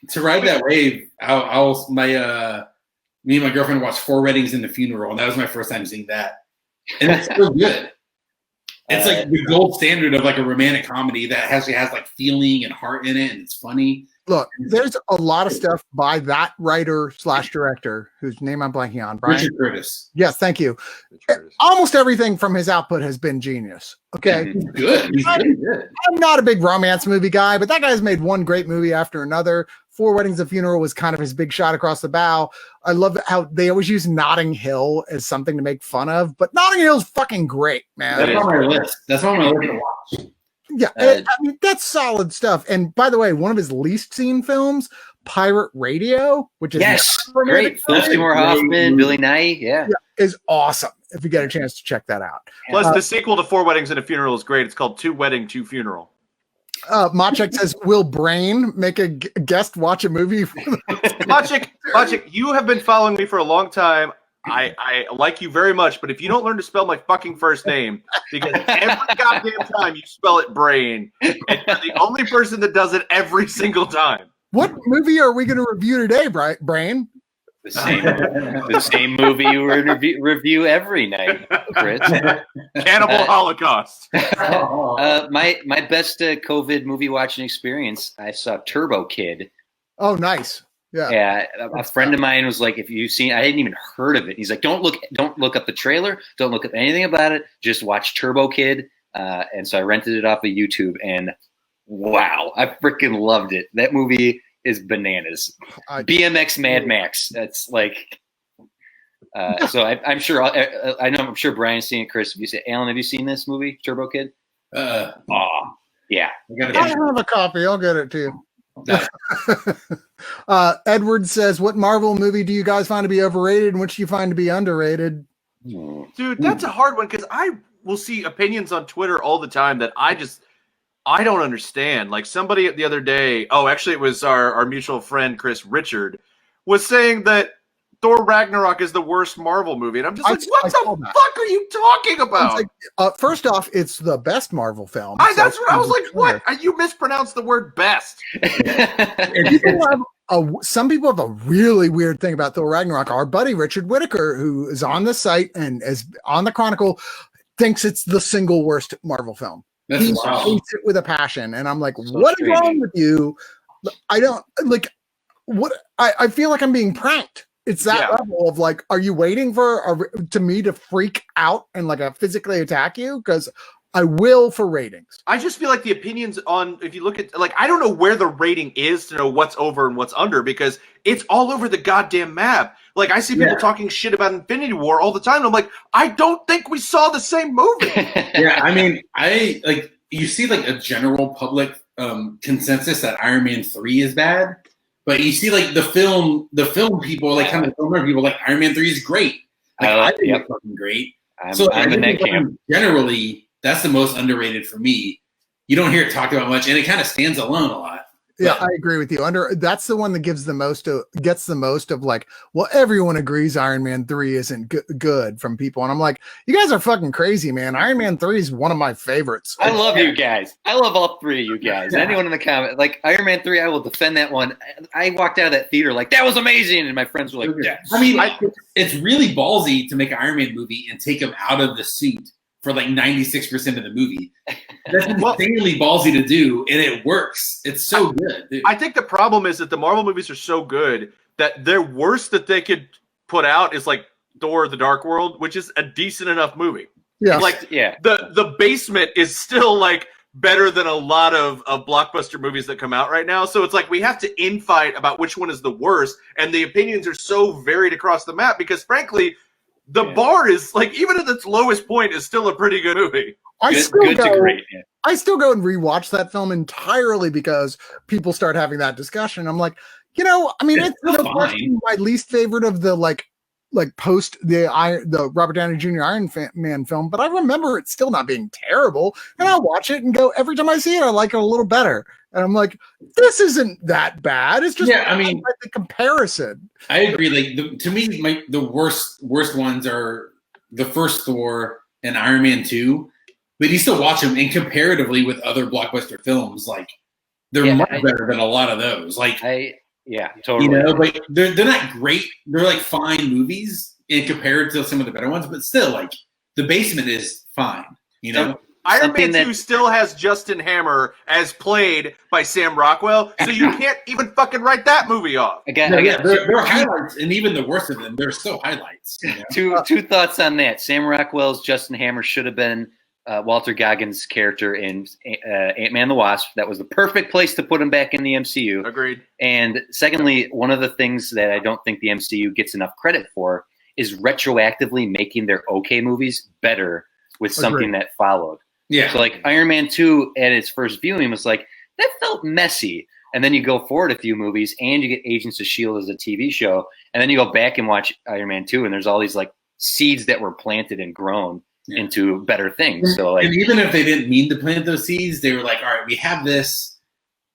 To ride that wave, me and my girlfriend watched 4 Weddings and a Funeral, and that was my first time seeing that. And it's so good. It's like the gold standard of like a romantic comedy that has like feeling and heart in it, and it's funny. Look, there's a lot of stuff by that writer/director whose name I'm blanking on. Brian? Richard Curtis. Yes, thank you. Almost everything from his output has been genius. Okay, he's good. He's really good. I'm not a big romance movie guy, but that guy's made one great movie after another. 4 Weddings, a Funeral was kind of his big shot across the bow. I love how they always use Notting Hill as something to make fun of, but Notting Hill's fucking great, man. That's on my list. That's on my list to watch. Yeah, I mean, that's solid stuff. And by the way, one of his least seen films, Pirate Radio, which is great. Philip Seymour Hoffman, Billy Nye, is awesome. If you get a chance to check that out. Plus, the sequel to 4 Weddings and a Funeral is great. It's called 2 Wedding, 2 Funeral. Machek says, "Will Brain make a guest watch a movie?" Machek, you have been following me for a long time. I like you very much, but if you don't learn to spell my fucking first name, because every goddamn time you spell it Brain, and you're the only person that does it every single time. What movie are we going to review today, Brain? The same movie you review every night, Chris. Cannibal Holocaust. My best COVID movie watching experience, I saw Turbo Kid. Oh, nice. Yeah. A friend of mine was like, "If you've seen," I hadn't even heard of it. He's like, "Don't look up the trailer. Don't look up anything about it. Just watch Turbo Kid." And so I rented it off of YouTube, and wow, I freaking loved it. That movie is bananas. BMX Mad Max. That's like. So I'm sure. I'm sure Brian's seen it. Chris, have you seen? Alan, have you seen this movie, Turbo Kid? Yeah. I have a copy. I'll get it to you. Edward says, "What Marvel movie do you guys find to be overrated, and which do you find to be underrated?" Dude, that's a hard one because I will see opinions on Twitter all the time that I don't understand. Like somebody the other day, actually it was our mutual friend Chris Richard, was saying that Thor Ragnarok is the worst Marvel movie, and I'm just like, what the fuck are you talking about? Like, first off, it's the best Marvel film. That's what I was like. What? You mispronounced the word "best." Some people have a really weird thing about Thor Ragnarok. Our buddy Richard Whitaker, who is on the site and is on the Chronicle, thinks it's the single worst Marvel film. He hates it with a passion, and I'm like, what is wrong with you? I don't like what I feel like I'm being pranked. It's that level of like, are you waiting for me to freak out and like physically attack you? Because I will for ratings. I just feel like the opinions on, if you look at, like, I don't know where the rating is to know what's over and what's under, because it's all over the goddamn map. Like, I see people talking shit about Infinity War all the time, and I'm like, I don't think we saw the same movie. Yeah, I mean, you see like a general public consensus that Iron Man 3 is bad, but you see like the film people, like kind of film people, like Iron Man 3 is great. Like, I think it's fucking great. I'm in that camp. Generally, that's the most underrated for me. You don't hear it talked about much, and it kind of stands alone a lot. Yeah, I agree with you. That's the one that gets the most of like, well, everyone agrees Iron Man 3 isn't good from people. And I'm like, you guys are fucking crazy, man. Iron Man 3 is one of my favorites. I love you guys. I love all three of you guys. Yeah. Anyone in the comment, like Iron Man 3, I will defend that one. I walked out of that theater like, that was amazing. And my friends were like, yes. I mean, it's really ballsy to make an Iron Man movie and take him out of the suit for like 96% of the movie. That's insanely ballsy to do, and it works. It's so good. Dude. I think the problem is that the Marvel movies are so good that their worst that they could put out is like Thor: The Dark World, which is a decent enough movie. Yeah, like the Basement is still like better than a lot of blockbuster movies that come out right now. So it's like we have to infight about which one is the worst, and the opinions are so varied across the map because, frankly, the bar is like, even at its lowest point, is still a pretty good movie. I still go and rewatch that film entirely because people start having that discussion. I'm like, I mean, it's no question my least favorite of the like post the Robert Downey Jr. Iron Man film, but I remember it still not being terrible, and I'll watch it and go, every time I see it, I like it a little better. And I'm like, this isn't that bad. It's just the comparison. I agree. Like to me, the worst ones are the first Thor and Iron Man 2. But you still watch them, and comparatively with other blockbuster films, like they're much better than a lot of those. Like, totally. Like they're not great. They're like fine movies in compared to some of the better ones, but still, like The Basement is fine. Iron Man 2 still has Justin Hammer as played by Sam Rockwell, so you can't even fucking write that movie off. There are highlights, and even the worst of them, they're still highlights. Two thoughts on that. Sam Rockwell's Justin Hammer should have been Walter Goggins' character in Ant-Man and the Wasp. That was the perfect place to put him back in the MCU. Agreed. And secondly, one of the things that I don't think the MCU gets enough credit for is retroactively making their okay movies better with something that followed. Yeah. So like Iron Man 2 at its first viewing was like, that felt messy. And then you go forward a few movies and you get Agents of S.H.I.E.L.D. as a TV show. And then you go back and watch Iron Man 2 and there's all these like seeds that were planted and grown into better things. So like, and even if they didn't mean to plant those seeds, they were like, all right, we have this.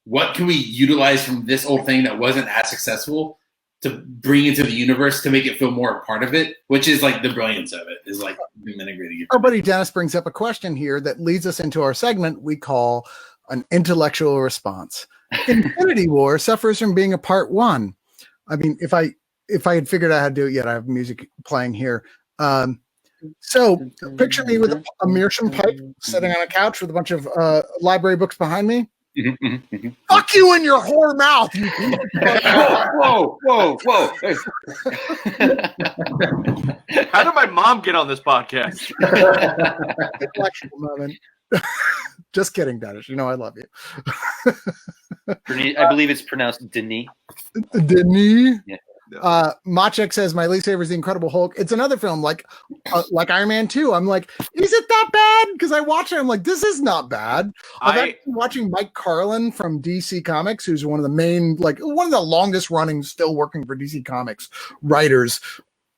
What can we utilize from this old thing that wasn't as successful to bring into the universe to make it feel more a part of it, which is like the brilliance of it, is like integrating it. Our buddy Dennis brings up a question here that leads us into our segment we call an intellectual response. Infinity War suffers from being a part one. I mean, if I had figured out how to do it yet, I have music playing here. So picture me with a meerschaum pipe sitting on a couch with a bunch of library books behind me. Fuck you in your whore mouth. Whoa. How did my mom get on this podcast? Intellectual moment. Just kidding, Dennis. You know I love you. I believe it's pronounced Denis. Denis? Yeah. Machek says my least favorite is The Incredible Hulk. It's another film like Iron Man 2. I'm like, is it that bad? Because I watch it, I'm like, this is not bad. I've actually been watching Mike Carlin from DC Comics, who's one of the main, like one of the longest running, still working for DC Comics writers,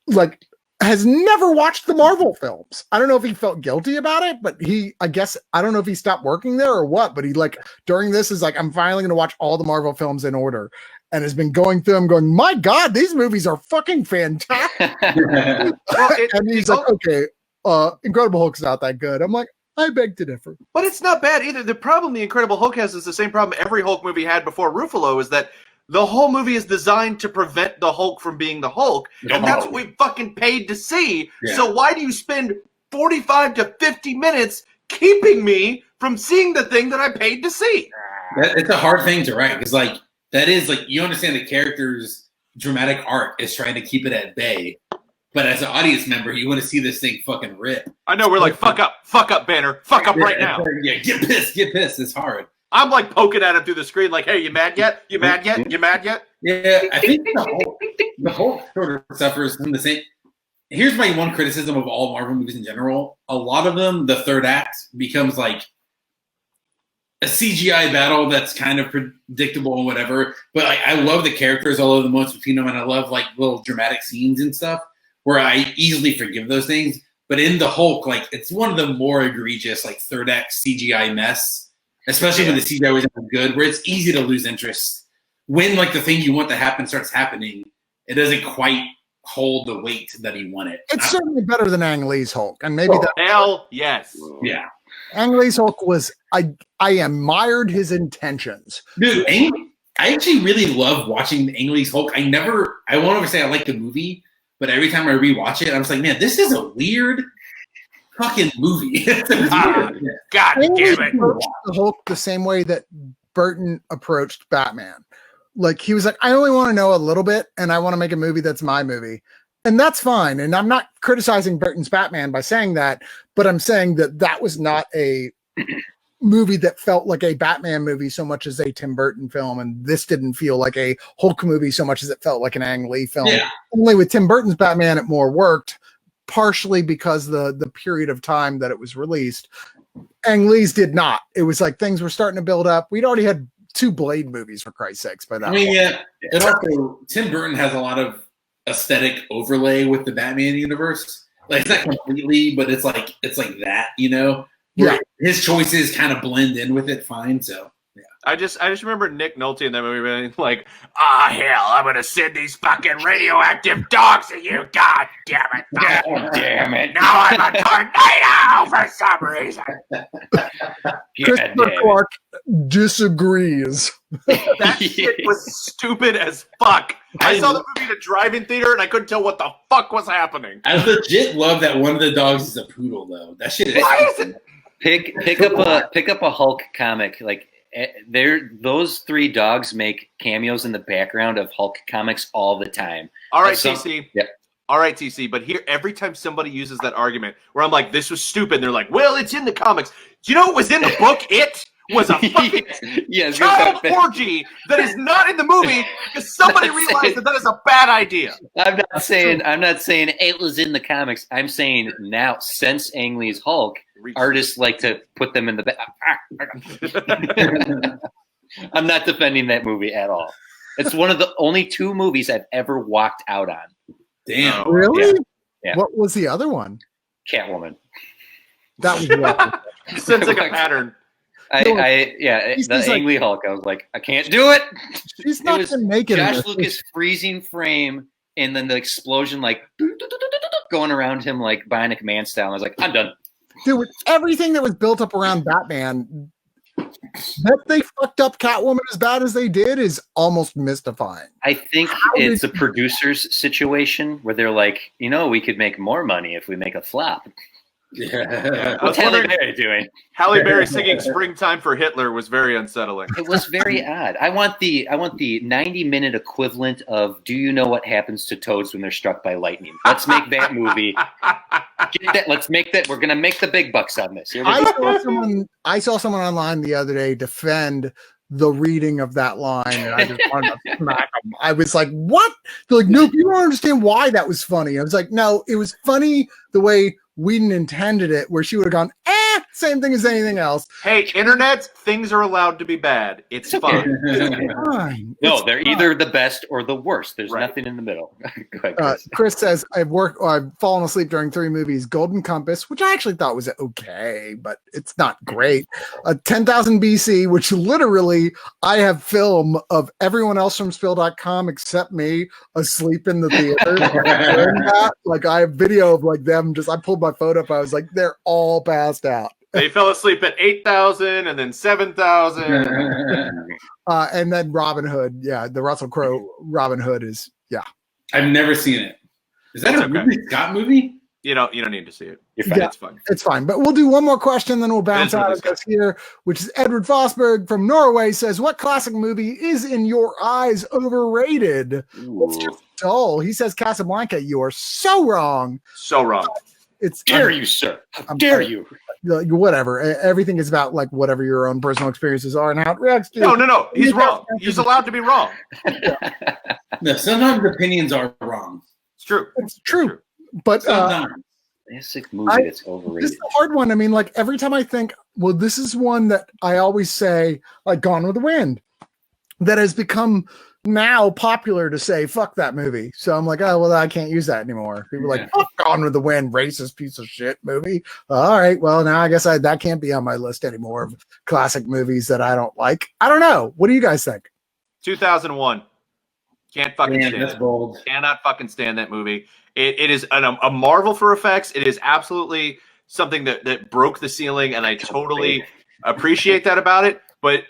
like has never watched the Marvel films. I don't know if he felt guilty about it, but I guess, I don't know if he stopped working there or what, but he like during this is like, I'm finally going to watch all the Marvel films in order. And has been going through them going, my God, these movies are fucking fantastic. And he's like, okay, Incredible Hulk's not that good. I'm like, I beg to differ. But it's not bad either. The problem the Incredible Hulk has is the same problem every Hulk movie had before Ruffalo, is that the whole movie is designed to prevent the Hulk from being the Hulk. And that's what we fucking paid to see. Yeah. So why do you spend 45 to 50 minutes keeping me from seeing the thing that I paid to see? It's a hard thing to write, because like, that is like, you understand the character's dramatic arc is trying to keep it at bay, But as an audience member, you want to see this thing fucking rip. I know, we're like, fuck up, Banner. Fuck up right now. Yeah, get pissed. It's hard. I'm like poking at him through the screen like, hey, you mad yet? You mad yet? You mad yet? Yeah, I think the whole sort of suffers from the same. Here's my one criticism of all Marvel movies in general. A lot of them, the third act becomes like a CGI battle that's kind of predictable and whatever. But like, I love the characters, I love the moments between them, and I love like little dramatic scenes and stuff where I easily forgive those things. But in the Hulk, like it's one of the more egregious like third act CGI mess, especially when the CGI wasn't good, where it's easy to lose interest. When like the thing you want to happen starts happening, it doesn't quite hold the weight that he wanted. It's certainly better than Ang Lee's Hulk, and maybe that. Hell yes. Yeah. Ang Lee's Hulk was I admired his intentions. Dude, I actually really love watching Ang Lee's Hulk. I won't ever say I like the movie, but every time I rewatch it, I was like, man, this is a weird fucking movie. God damn it. Approached the Hulk the same way that Burton approached Batman. Like he was like, I only want to know a little bit, and I want to make a movie that's my movie. And that's fine. And I'm not criticizing Burton's Batman by saying that, but I'm saying that that was not a movie that felt like a Batman movie so much as a Tim Burton film. And this didn't feel like a Hulk movie so much as it felt like an Ang Lee film. Yeah. Only with Tim Burton's Batman, it more worked, partially because the period of time that it was released. Ang Lee's did not. It was like things were starting to build up. We'd already had 2 Blade movies, for Christ's sakes, by that I mean, point. yeah. It also, Tim Burton has a lot of aesthetic overlay with the Batman universe. Like it's not completely, but it's like that, you know? Where his choices kind of blend in with it fine. So yeah. I just remember Nick Nolte in that movie being like, hell, I'm gonna send these fucking radioactive dogs at you. God damn it. God damn it. Now I'm a tornado for some reason. Christopher Clark disagrees. That shit was stupid as fuck. I saw the movie in a drive-in theater and I couldn't tell what the fuck was happening. I legit love that one of the dogs is a poodle though. That shit is Why is it? Pick up a Hulk comic. Like those 3 dogs make cameos in the background of Hulk comics all the time. All right, TC. Yep. All right, TC. But here, every time somebody uses that argument where I'm like, this was stupid, and they're like, well, it's in the comics. Do you know what was in the book? It was a fucking child orgy that is not in the movie because somebody realized that is a bad idea. I'm not saying it was in the comics. I'm saying now, since Ang Lee's Hulk, artists like to put them in the back. I'm not defending that movie at all. It's one of the only 2 movies I've ever walked out on. damn. Really? Yeah. What was the other one? Catwoman. That was rough. Sensing a pattern. The Ang Lee Hulk. I was like, I can't do it. She's not gonna make it. Josh Lucas freezing frame, and then the explosion like going around him like Bionic Man style. I was like, I'm done. Dude, everything that was built up around Batman, that they fucked up Catwoman as bad as they did is almost mystifying. I think it's a producer's situation where they're like, we could make more money if we make a flop. Yeah. What's Halle Berry doing? Halle Berry singing "Springtime for Hitler" was very unsettling. It was very odd. I want the 90-minute equivalent of "Do you know what happens to toads when they're struck by lightning?" Let's make that movie. Let's make that. We're gonna make the big bucks on this. I saw someone online the other day defend the reading of that line, and I just wanted to smack them. I was like, "What?" They're like, "No, you don't understand why that was funny." I was like, "No, it was funny the way Whedon intended it, where she would have gone, same thing as anything else." Hey, internet, things are allowed to be bad. It's fine. It's fine. No, they're either the best or the worst. There's nothing in the middle. Go ahead, Chris. Chris says, I've fallen asleep during 3 movies. Golden Compass, which I actually thought was okay, but it's not great. 10,000 BC, which literally I have film of everyone else from Spill.com except me asleep in the theater. Like I have video of like them I pulled my phone up. I was like, they're all passed out. They fell asleep at 8,000 and then 7,000. And then Robin Hood. Yeah, the Russell Crowe Robin Hood is, I've never seen it. Is that a Ridley Scott movie? You don't need to see it. You're fine. Yeah. It's fun. It's fine, but we'll do one more question, then we'll bounce out of this here, which is Edward Fosberg from Norway says, what classic movie is in your eyes overrated? It's just dull. He says Casablanca. You are so wrong. So wrong. It's dare you, sir. How dare you? Whatever. Everything is about like whatever your own personal experiences are and how it reacts to. No. He's wrong. He's allowed to be wrong. No, sometimes opinions are wrong. It's true. It's true. But classic movie that's overrated. This is a hard one. I mean, like every time I think, well, this is one that I always say, like Gone with the Wind, that has become now popular to say, fuck that movie. So I'm like, oh, well, I can't use that anymore. People are like, fuck Gone with the Wind, racist piece of shit movie. All right, well, now I guess that can't be on my list anymore of classic movies that I don't like. I don't know. What do you guys think? 2001. Can't fucking stand that's it. bold. Cannot fucking stand that movie. It is a marvel for effects. It is absolutely something that broke the ceiling, and I totally appreciate that about it. But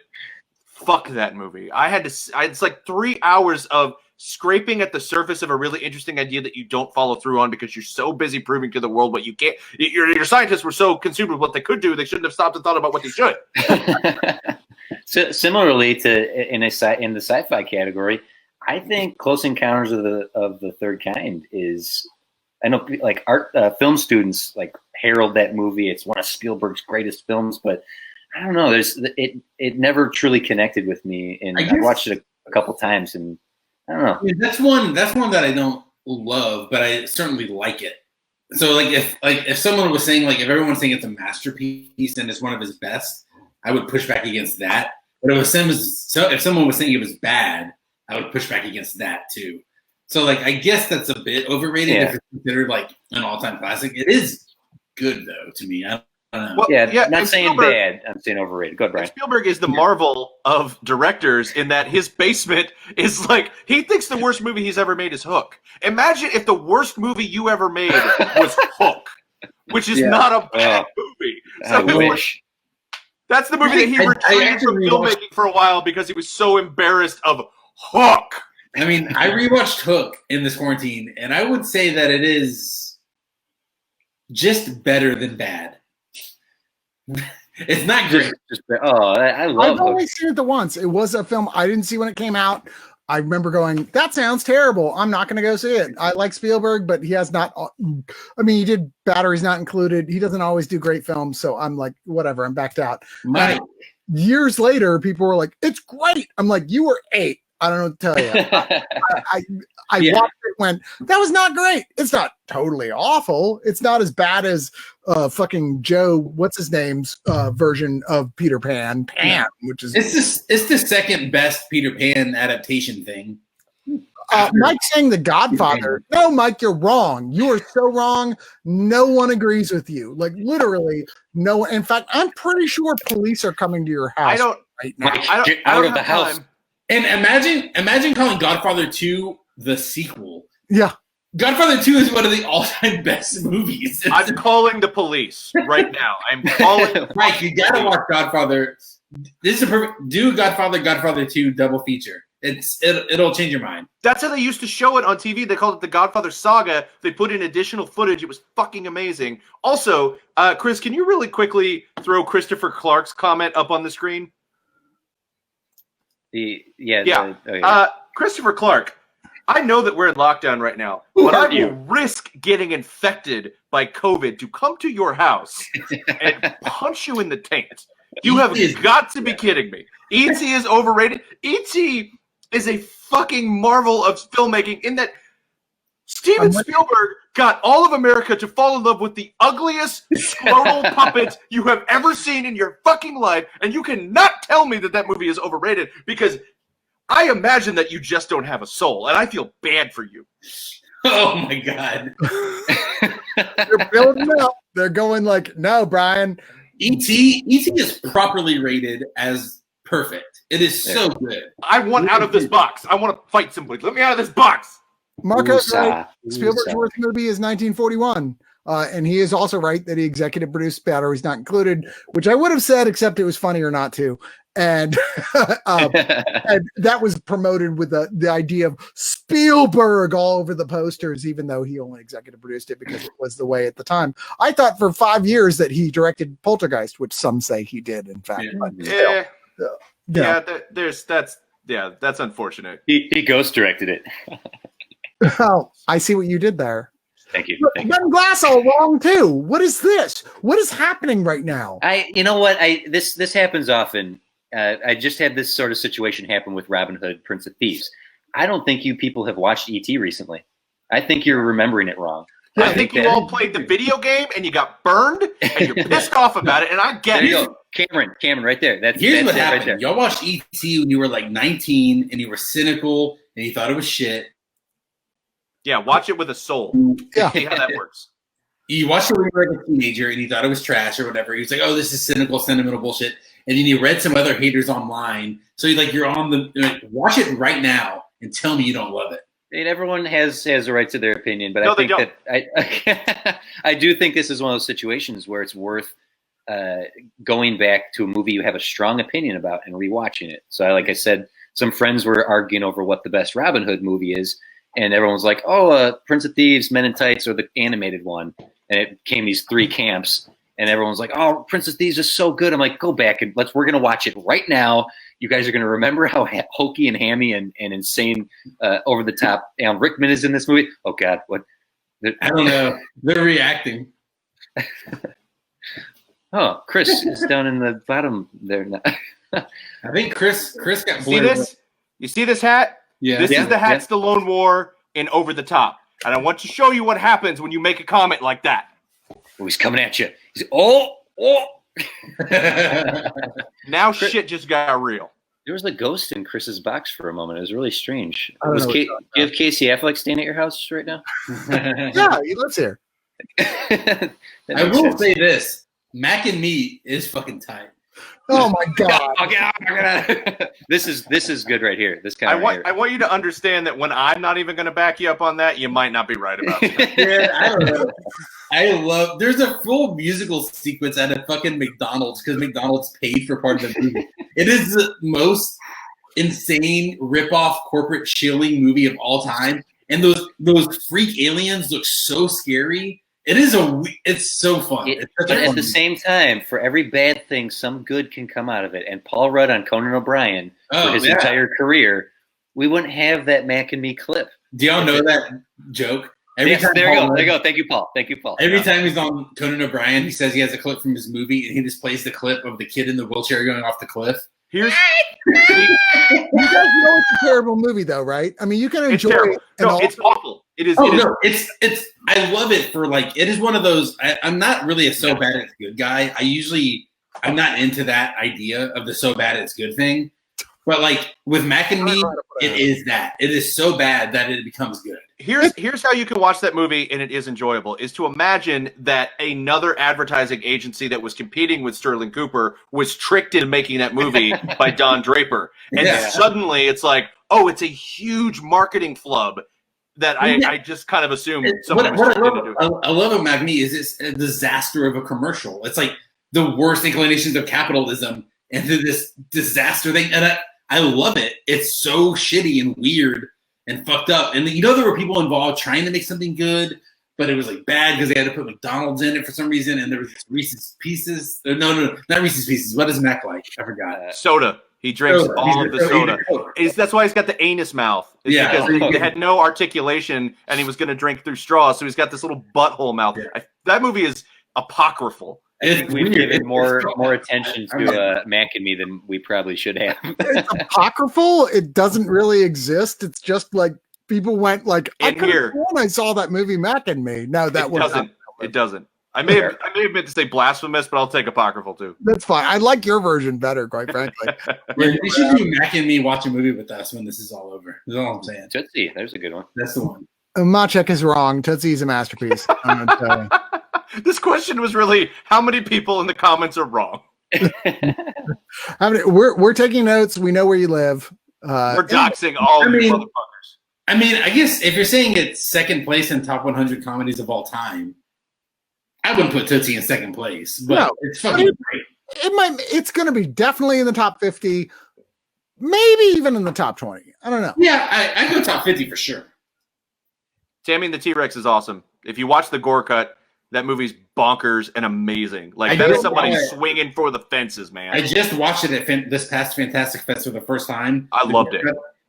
fuck that movie. It's like 3 hours of scraping at the surface of a really interesting idea that you don't follow through on because you're so busy proving to the world what you can't. Your scientists were so consumed with what they could do, they shouldn't have stopped and thought about what they should. So similarly to in the sci-fi category, I think Close Encounters of the Third Kind is. I know like film students like herald that movie. It's one of Spielberg's greatest films, but I don't know. It never truly connected with me, and I watched it a couple times, and I don't know. Yeah, that's one that I don't love, but I certainly like it. So if someone was saying like if everyone's saying it's a masterpiece and it's one of his best, I would push back against that. But if someone was saying it was bad, I would push back against that too. So like I guess that's a bit overrated if it's considered like an all-time classic. It is good though to me. I don't know. Well, not saying bad. I'm saying overrated. Go ahead, Brian. Spielberg is the Marvel of directors in that his basement is like he thinks the worst movie he's ever made is Hook. Imagine if the worst movie you ever made was Hook, which is not a bad movie. So I wish. That's the movie that he retreated from filmmaking for a while because he was so embarrassed of Hook. I mean, I rewatched Hook in this quarantine, and I would say that it is just better than bad. It's not great. I love I've only seen it the once. It was a film I didn't see when it came out. I remember going, that sounds terrible. I'm not going to go see it. I like Spielberg, but he has not. I mean, he did Batteries Not Included. He doesn't always do great films. So I'm like, whatever. I'm backed out. Years later, people were like, it's great. I'm like, you were 8. I don't know what to tell you. I watched it, went, that was not great. It's not totally awful. It's not as bad as fucking Joe, what's his name's version of Peter Pan, which is it's the second best Peter Pan adaptation thing. Mike saying The Godfather. No, Mike, you're wrong. You are so wrong. No one agrees with you. Like literally, no one. In fact, I'm pretty sure police are coming to your house. Right now. Mike, get out of the house. And imagine calling Godfather 2 the sequel. Yeah. Godfather 2 is one of the all-time best movies. I'm calling the police right now. I'm calling. Mike, you gotta watch Godfather. This is a perfect. Do Godfather 2 double feature. It'll change your mind. That's how they used to show it on TV. They called it the Godfather Saga. They put in additional footage. It was fucking amazing. Also, Chris, can you really quickly throw Christopher Clark's comment up on the screen? Christopher Clark, I know that we're in lockdown right now, but I will risk getting infected by COVID to come to your house and punch you in the taint. You have got to be kidding me. E.T. is overrated. E.T. is a fucking marvel of filmmaking in that Steven Spielberg got all of America to fall in love with the ugliest scrotal puppet you have ever seen in your fucking life, and you cannot tell me that movie is overrated because I imagine that you just don't have a soul, and I feel bad for you. Oh my God. They're building up. They're going like, no, Brian. E.T. is properly rated as perfect. It is so good. I want out of this box. I want to fight somebody. Let me out of this box. Marco's right. Spielberg's worst movie is 1941. And he is also right that he executive produced Batteries Not Included, which I would have said, except it was funnier not to. and and that was promoted with the idea of Spielberg all over the posters, even though he only executive produced it because it was the way at the time. I thought for 5 years that he directed Poltergeist, which some say he did, in fact. Yeah. But, That's unfortunate. He ghost directed it. oh, I see what you did there. Thank you. Look, Ben Glass all wrong too. What is this? What is happening right now? You know what? This happens often. I just had this sort of situation happen with Robin Hood, Prince of Thieves. I don't think you people have watched E.T. recently. I think you're remembering it wrong. Yeah, I think you all played the video game and you got burned and you're pissed off about it, and I get it. Cameron, right there. Here's what it happened. right there. Y'all watched E.T. when you were like 19 and you were cynical and you thought it was shit. Yeah, watch it with a soul. Yeah. See how that works. You watched it when you were like a teenager and you thought it was trash or whatever. He was like, "Oh, this is cynical, sentimental bullshit." And then you read some other haters online. So you're on watch it right now and tell me you don't love it. I mean, everyone has a right to their opinion, but No, I think they that I do think this is one of those situations where it's worth going back to a movie you have a strong opinion about and rewatching it. So, like I said, some friends were arguing over what the best Robin Hood movie is, and everyone was like, "Oh, Prince of Thieves, Men in Tights, or the animated one." And it came these 3 camps, and everyone was like, "Oh, Prince of Thieves is so good." I'm like, "Go back and we're gonna watch it right now. You guys are gonna remember how hokey and hammy and insane, over the top Alan Rickman is in this movie." Oh God, what? I don't know. They're reacting. Oh, Chris is down in the bottom there now. I think Chris got See blurred. this? You see this hat? Yeah. This is the hat Stallone wore in Over the Top. And I want to show you what happens when you make a comment like that. Oh, he's coming at you. He's Now shit just got real. There was a ghost in Chris's box for a moment. It was really strange. I don't know what Do you're you have Casey Affleck staying at your house right now? Yeah, he lives here. That I makes will sense. say this: Mac and Me is fucking tight. Oh my God. This is good right here. This kind I want you to understand that when I'm not even going to back you up on that, you might not be right about it. Yeah, I don't know. There's a full musical sequence at a fucking McDonald's because McDonald's paid for part of the movie. It is the most insane rip-off corporate shilling movie of all time. And those freak aliens look so scary. It's so fun. But at the same time, for every bad thing, some good can come out of it. And Paul Rudd on Conan O'Brien for his entire career, we wouldn't have that Mac and Me clip. Do y'all know that joke? There you go. Thank you, Paul. Every time he's on Conan O'Brien, he says he has a clip from his movie, and he just plays the clip of the kid in the wheelchair going off the cliff. You guys know it's a terrible movie, though, right? I mean, you can enjoy it. No, it's awful. It is. It's. I love it for like. It is one of those. I'm not really a so bad it's good guy. I'm not into that idea of the so bad it's good thing. But like with Mac and Me, it is that. It is so bad that it becomes good. Here's how you can watch that movie and it is enjoyable, is to imagine that another advertising agency that was competing with Sterling Cooper was tricked into making that movie by Don Draper. And suddenly it's like, oh, it's a huge marketing flub that I just kind of assumed someone was tricked into doing. I love about Mac and Me is it's a disaster of a commercial. It's like the worst inclinations of capitalism into this disaster thing. And I love it. It's so shitty and weird and fucked up. And there were people involved trying to make something good, but it was like bad because they had to put McDonald's in it for some reason. And there was Reese's Pieces. No, not Reese's Pieces. What is Mac like? I forgot. Soda. He drinks all of the soda. That's why he's got the anus mouth. Because he had no articulation and he was going to drink through straws. So he's got this little butthole mouth. Yeah. That movie is apocryphal. I think we've given more attention to Mac and Me than we probably should have. It's apocryphal. It doesn't really exist. It's just like people went like, I could have sworn I saw that movie Mac and Me. No, it doesn't. I may have meant to say blasphemous, but I'll take apocryphal too. That's fine. I like your version better, quite frankly. You should do Mac and Me watch a movie with us when this is all over. That's all I'm saying. Tootsie, there's a good one. That's the one. Machek is wrong. Tootsie's a masterpiece. I'm gonna tell you. This question was really, how many people in the comments are wrong? We're taking notes. We know where you live. We're doxing all of you motherfuckers. I mean, I guess if you're saying it's second place in top 100 comedies of all time, I wouldn't put Tootsie in second place, but it's fucking great. It's going to be definitely in the top 50, maybe even in the top 20. I don't know. Yeah, I go top 50 for sure. Tammy and the T-Rex is awesome. If you watch the gore cut, that movie's bonkers and amazing. Like, that is somebody swinging for the fences, man. I just watched it at this past Fantastic Fest for the first time. I loved it.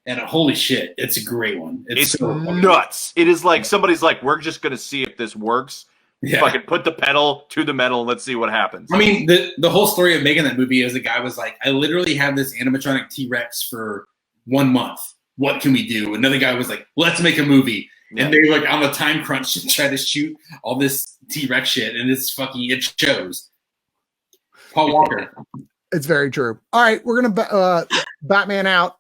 And holy shit, it's a great one. It's so nuts. It is like somebody's like, we're just going to see if this works. Yeah. Fucking put the pedal to the metal and let's see what happens. I mean, the whole story of making that movie is the guy was like, I literally have this animatronic T-Rex for 1 month. What can we do? Another guy was like, let's make a movie. Yeah. And they were like on the time crunch to try to shoot all this T-Rex shit. And it shows. Paul Walker. It's very true. All right, we're going to Batman out.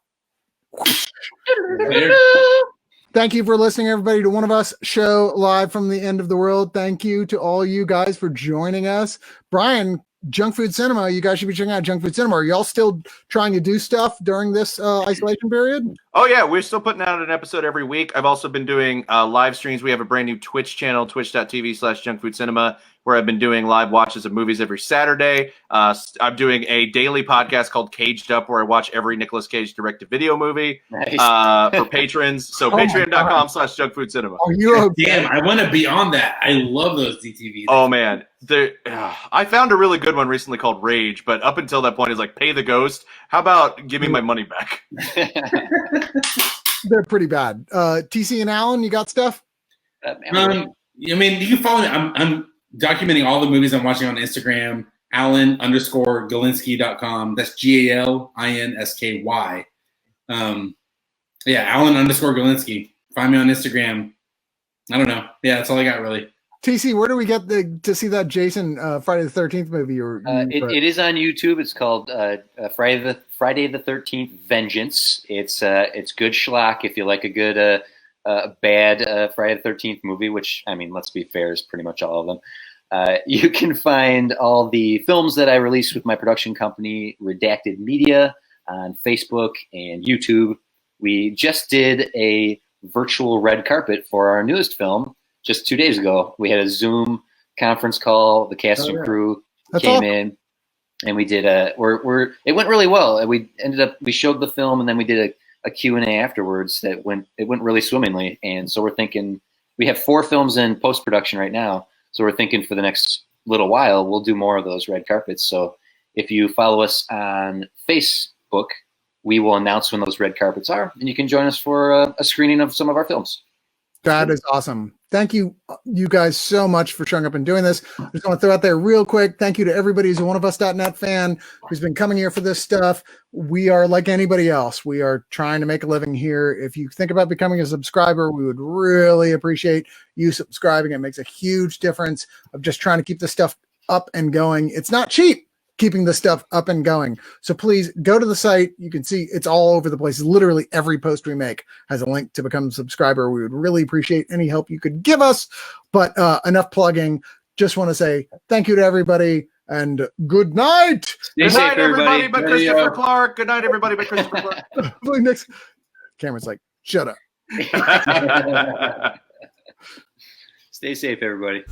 Thank you for listening, everybody, to One of Us show live from the end of the world. Thank you to all you guys for joining us. Brian, Junk Food Cinema, you guys should be checking out Junk Food Cinema. Are y'all still trying to do stuff during this isolation period? Oh, yeah. We're still putting out an episode every week. I've also been doing live streams. We have a brand new Twitch channel, twitch.tv/junkfoodcinema, where I've been doing live watches of movies every Saturday. I'm doing a daily podcast called Caged Up, where I watch every Nicolas Cage direct-to-video movie for patrons. So patreon.com/junkfoodcinema. Are you okay? Damn, I want to be on that. I love those DTVs. Oh, man. I found a really good one recently called Rage, but up until that point, it's like, pay the ghost. How about give me my money back? They're pretty bad. TC and Alan, you got stuff? I mean, you can follow me. I'm documenting all the movies I'm watching on Instagram, Alan_Galinsky.com. That's GALINSKY. Alan_Galinsky. Find me on Instagram. I don't know. Yeah, that's all I got, really. TC, where do we get to see that Jason Friday the 13th movie? It is on YouTube. It's called Friday the 13th Vengeance. It's good schlock if you like a good bad Friday the 13th movie, which, I mean, let's be fair, is pretty much all of them. You can find all the films that I released with my production company, Redacted Media, on Facebook and YouTube. We just did a virtual red carpet for our newest film just 2 days ago. We had a Zoom conference call. The cast and crew came in, and we did it went really well. We showed the film, and then we did a Q&A afterwards it went really swimmingly. And so we're thinking, we have 4 films in post-production right now. So we're thinking for the next little while, we'll do more of those red carpets. So if you follow us on Facebook, we will announce when those red carpets are, and you can join us for a screening of some of our films. That is awesome. Thank you guys so much for showing up and doing this. I just want to throw out there real quick, thank you to everybody who's a Oneofus.net fan who's been coming here for this stuff. We are like anybody else. We are trying to make a living here. If you think about becoming a subscriber, we would really appreciate you subscribing. It makes a huge difference of just trying to keep this stuff up and going. It's not cheap keeping this stuff up and going. So please go to the site. You can see it's all over the place. Literally every post we make has a link to become a subscriber. We would really appreciate any help you could give us, but enough plugging. Just want to say thank you to everybody and good night. Good night, everybody but Christopher Clark. Good night, everybody but Christopher Clark. Next, Cameron's like, shut up. Stay safe, everybody.